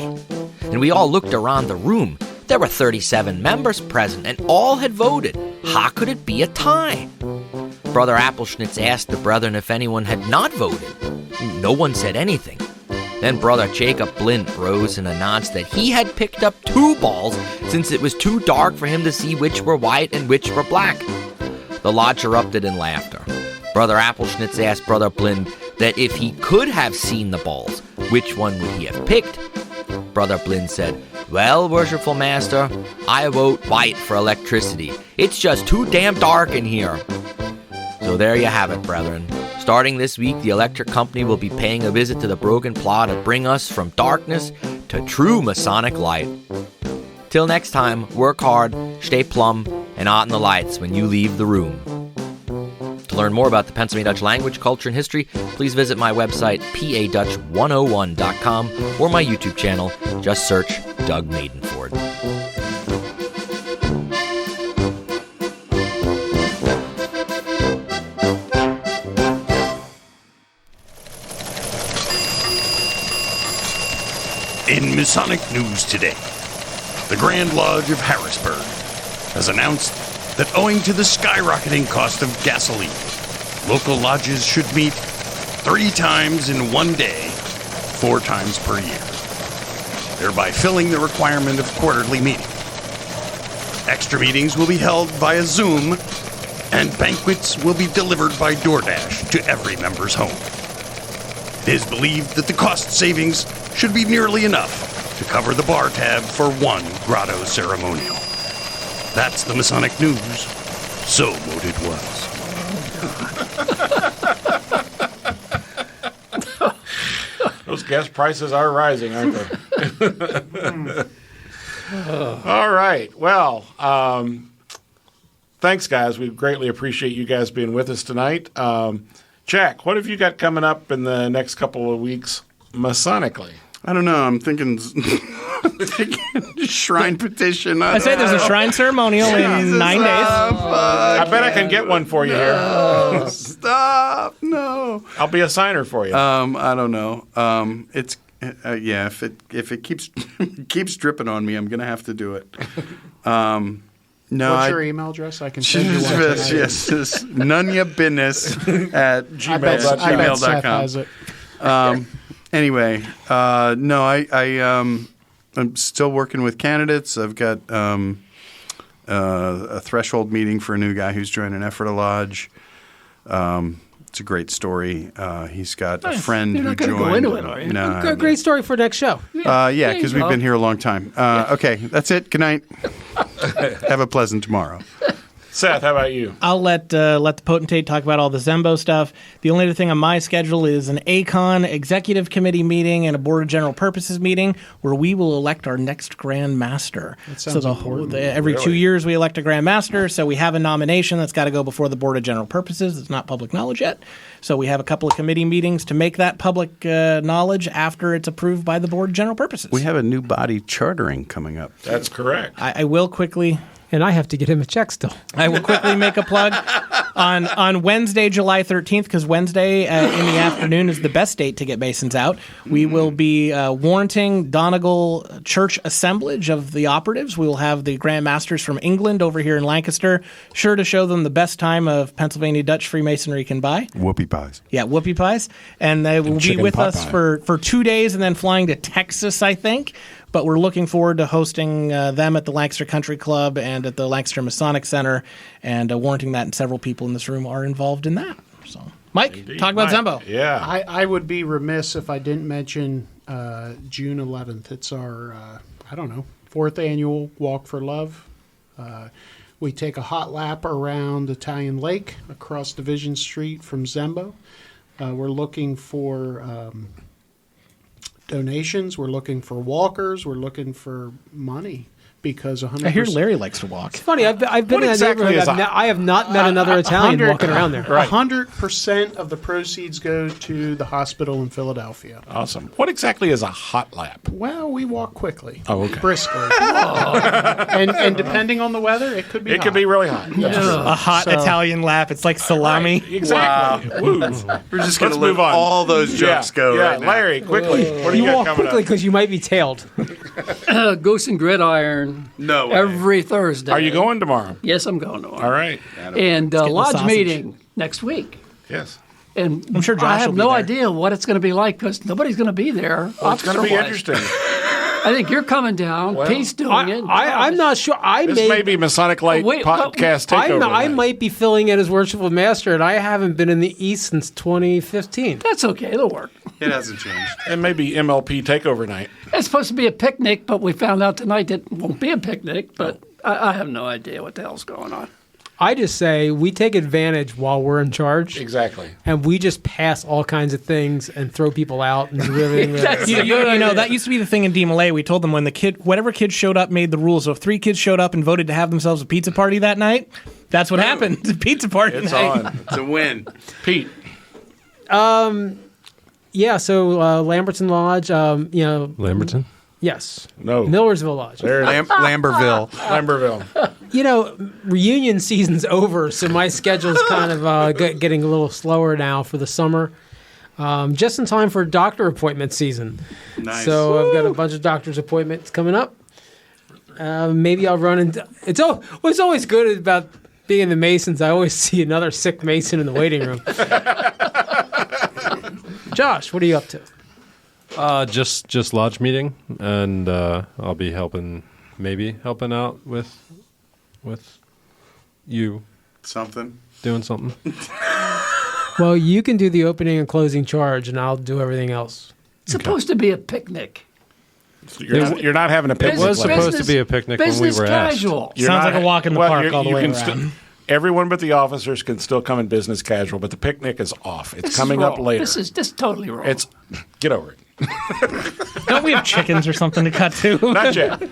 And we all looked around the room. There were 37 members present, and all had voted. How could it be a tie? Brother Appleschnitz asked the brethren if anyone had not voted. No one said anything. Then Brother Jacob Blint rose and announced that he had picked up 2 balls since it was too dark for him to see which were white and which were black. The lodge erupted in laughter. Brother Appleschnitz asked Brother Blint that if he could have seen the balls, which one would he have picked? Brother Blint said, "Well, Worshipful Master, I vote white for electricity. It's just too damn dark in here." So there you have it, brethren. Starting this week, the electric company will be paying a visit to the Brogan Plow to bring us from darkness to true Masonic light. Till next time, work hard, stay plumb, and out in the lights when you leave the room. To learn more about the Pennsylvania Dutch language, culture, and history, please visit my website, padutch101.com, or my YouTube channel. Just search Doug Maidenford. In Masonic news today, the Grand Lodge of Harrisburg has announced that owing to the skyrocketing cost of gasoline, local lodges should meet 3 times in one day, 4 times per year, thereby filling the requirement of quarterly meetings. Extra meetings will be held via Zoom, and banquets will be delivered by DoorDash to every member's home. It is believed that the cost savings should be nearly enough to cover the bar tab for 1 grotto ceremonial. That's the Masonic news. So mote it was. Those gas prices are rising, aren't they? All right. Well, thanks, guys. We greatly appreciate you guys being with us tonight. Jack, what have you got coming up in the next couple of weeks Masonically? I don't know. I'm thinking Shrine petition. I say there's a shrine ceremonial in 9 days. I bet I can get one for you here. Stop! No. I'll be a signer for you. I don't know. It's if it keeps dripping on me, I'm gonna have to do it. No, What's your email address? I can send you one. Yes, nunyabiness@gmail.com. I bet Seth has it. Anyway, no, I'm still working with candidates. I've got a threshold meeting for a new guy who's joining Ephrata Lodge. It's a great story. He's got a friend You're who not going to joined. go into it, are you? No, Great story for next show. yeah, because we've been here a long time. Okay, that's it. Good night. Have a pleasant tomorrow. Seth, how about you? I'll let the Potentate talk about all the Zembo stuff. The only other thing on my schedule is an ACON Executive Committee meeting and a Board of General Purposes meeting where we will elect our next Grand Master. That sounds Every 2 years we elect a Grand Master, so we have a nomination that's got to go before the Board of General Purposes. It's not public knowledge yet. So we have a couple of committee meetings to make that public knowledge after it's approved by the Board of General Purposes. We have a new body chartering coming up. That's correct. I will quickly... And I have to get him a check still. I will quickly make a plug on Wednesday, July 13th, because Wednesday in the afternoon is the best date to get Masons out. We will be warranting Donegal Church assemblage of the operatives. We will have the Grand Masters from England over here in Lancaster, sure to show them the best time of Pennsylvania Dutch Freemasonry can buy. Whoopie pies. Yeah, whoopie pies. And they will be with us for 2 days and then flying to Texas, I think. But we're looking forward to hosting them at the Lancaster Country Club and at the Lancaster Masonic Center and warranting that, and several people in this room are involved in that. So, Mike, talk about Zembo. Yeah. I would be remiss if I didn't mention June 11th. It's our, 4th annual Walk for Love. We take a hot lap around Italian Lake across Division Street from Zembo. We're looking for... donations. We're looking for walkers. We're looking for money because 100%. I hear Larry likes to walk. It's funny. I've been in that neighborhood. I have not met another Italian walking around there. 100% of the proceeds go to the hospital in Philadelphia. Awesome. What exactly is a hot lap? Well, we walk quickly. Oh, okay. Briskly. and depending on the weather, it could be It could be really hot. A hot Italian lap. It's like salami. Right, exactly. Wow. Woo. We're just going to move let on. all those jokes go right now. Larry, quickly. What do you You got walk coming quickly up? because you might be tailed. Goose and Gridiron No way. every Thursday. Are you going tomorrow? Yes, I'm going tomorrow. All right. And the lodge sausage. meeting next week. Yes. And I'm sure Josh I have will be no there. idea what it's going to be like because nobody's going to be there. Well, it's going to be officer-wise. interesting. I think you're coming down. Pete's doing it. I'm not sure. This may be Masonic Light podcast takeover. I might be filling in as worshipful master, and I haven't been in the East since 2015. That's okay. It'll work. It hasn't changed. It may be MLP takeover night. It's supposed to be a picnic, but we found out tonight that it won't be a picnic. But I have no idea what the hell's going on. I just say we take advantage while we're in charge. Exactly. And we just pass all kinds of things and throw people out and do everything. You know, that used to be the thing in DMLA. We told them when whatever kid showed up made the rules. So if 3 kids showed up and voted to have themselves a pizza party that night, that's what happened. It's a pizza party It's night. on. It's a win. Pete. Yeah, so Lamberton Lodge, Lamberton? yes. No. Millersville Lodge. Lamberville. Lamberville. Reunion season's over, so my schedule's kind of getting a little slower now for the summer. Just in time for doctor appointment season. Nice. So I've got a bunch of doctor's appointments coming up. Maybe I'll run into... What's always good about being in the Masons, I always see another sick Mason in the waiting room. Josh, what are you up to? Just lodge meeting, and I'll be helping out with you doing something. Well, you can do the opening and closing charge, and I'll do everything else. It's supposed to be a picnic. You're not having a picnic. It was supposed to be a picnic when we were asked. Casual. Sounds like a walk in the park all the way around. Everyone but the officers can still come in business casual, but the picnic is off. It's coming up later. This is totally wrong. Get over it. Don't we have chickens or something to cut to? Not yet.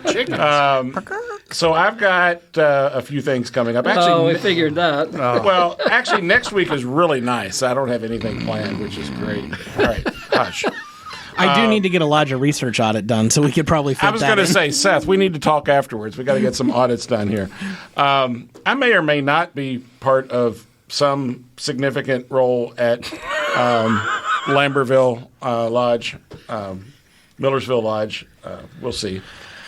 So I've got a few things coming up. Actually, we figured that. Well, actually, next week is really nice. I don't have anything planned, which is great. All right, hush. I do need to get a Lodger research audit done, so we could probably fit that I was going to in. say, Seth, we need to talk afterwards. We got to get some audits done here. I may or may not be part of some significant role at Lamberville Lodge, Millersville Lodge. We'll see.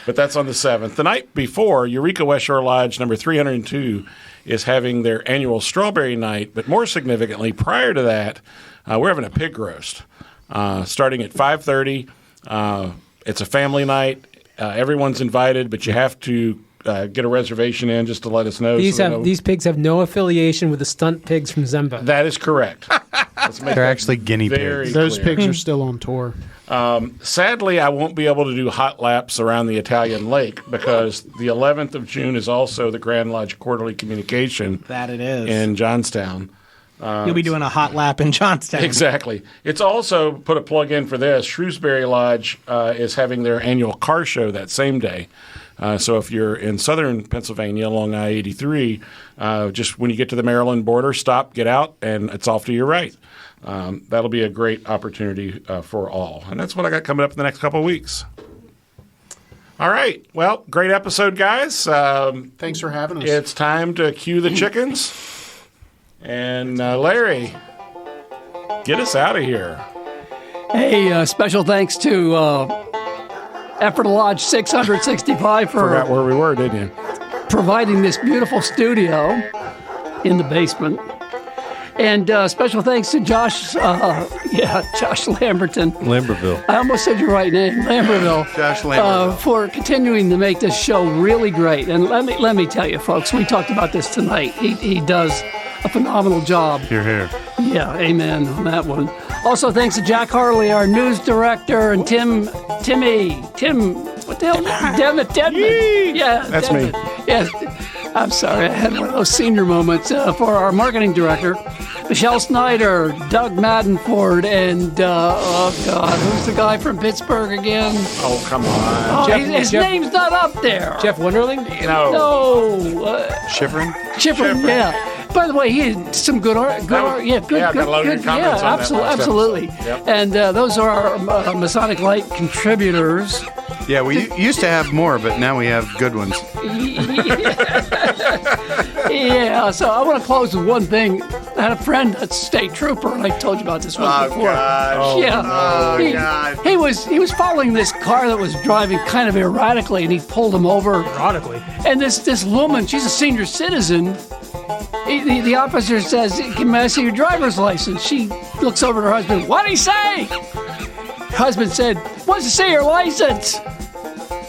But that's on the 7th. The night before, Eureka West Shore Lodge number 302 is having their annual Strawberry Night. But more significantly, prior to that, we're having a pig roast starting at 5:30. It's a family night. Everyone's invited, but you have to get a reservation in just to let us know. These pigs have no affiliation with the stunt pigs from Zembo. That is correct. They're actually guinea pigs. Those pigs are still on tour. Sadly, I won't be able to do hot laps around the Italian Lake because the 11th of June is also the Grand Lodge Quarterly Communication. That it is. In Johnstown. You'll be doing a hot lap in Johnstown. Exactly. It's also, put a plug in for this, Shrewsbury Lodge is having their annual car show that same day. So if you're in southern Pennsylvania along I-83, just when you get to the Maryland border, stop, get out, and it's off to your right. That'll be a great opportunity for all. And that's what I got coming up in the next couple of weeks. All right. Well, great episode, guys. Thanks for having us. It's time to cue the chickens. And Larry, get us out of here. Hey, special thanks to Effort Lodge 665 for Forgot where we were, didn't you? providing this beautiful studio in the basement. And special thanks to Josh Lamberton. Lamberville. I almost said your right name, Lamberville. Josh Lamberville. For continuing to make this show really great. And let me tell you, folks, we talked about this tonight. He does a phenomenal job. You're here. Yeah, amen on that one. Also, thanks to Jack Harley, our news director, and Tim, what the hell? Dedman. Yeah, that's Dedman. me. Yes. I'm sorry, I had one of those senior moments for our marketing director, Michelle Snyder, Doug Maddenford, and, who's the guy from Pittsburgh again? Oh, come on. His name's not up there. Jeff Wunderling? No. Shivering? Schifrin, yeah. By the way, he had some good art. Good, got a lot of good comments on that last absolutely. Yep. And those are our Masonic Lite contributors. Yeah, we used to have more, but now we have good ones. Yeah, so I want to close with one thing. I had a friend that's a state trooper, and I told you about this one before. Gosh. Yeah. God. He was following this car that was driving kind of erratically, and he pulled him over. Ironically. And this woman, she's a senior citizen. The officer says, "Can I see your driver's license?" She looks over at her husband. "What'd he say?" Her husband said, "Wants to see your license."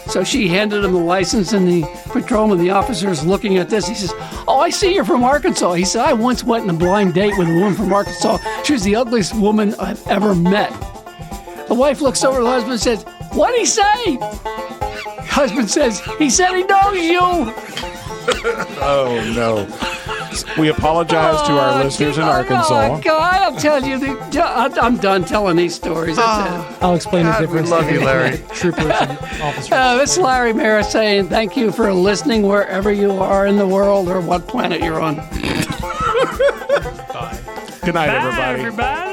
So she handed him the license, and the patrolman, the officer, is looking at this. He says, "Oh, I see you're from Arkansas." He said, "I once went on a blind date with a woman from Arkansas. She was the ugliest woman I've ever met." The wife looks over at the husband and says, "What'd he say?" Husband says, "He said he knows you." Oh, no. We apologize to our listeners in Arkansas. Oh, God, I'm telling you, I'm done telling these stories. That's it. I'll explain the difference. we love you, Larry. Troopers and officers. This is Larry Merris saying thank you for listening wherever you are in the world or what planet you're on. Good night, Bye, everybody. everybody.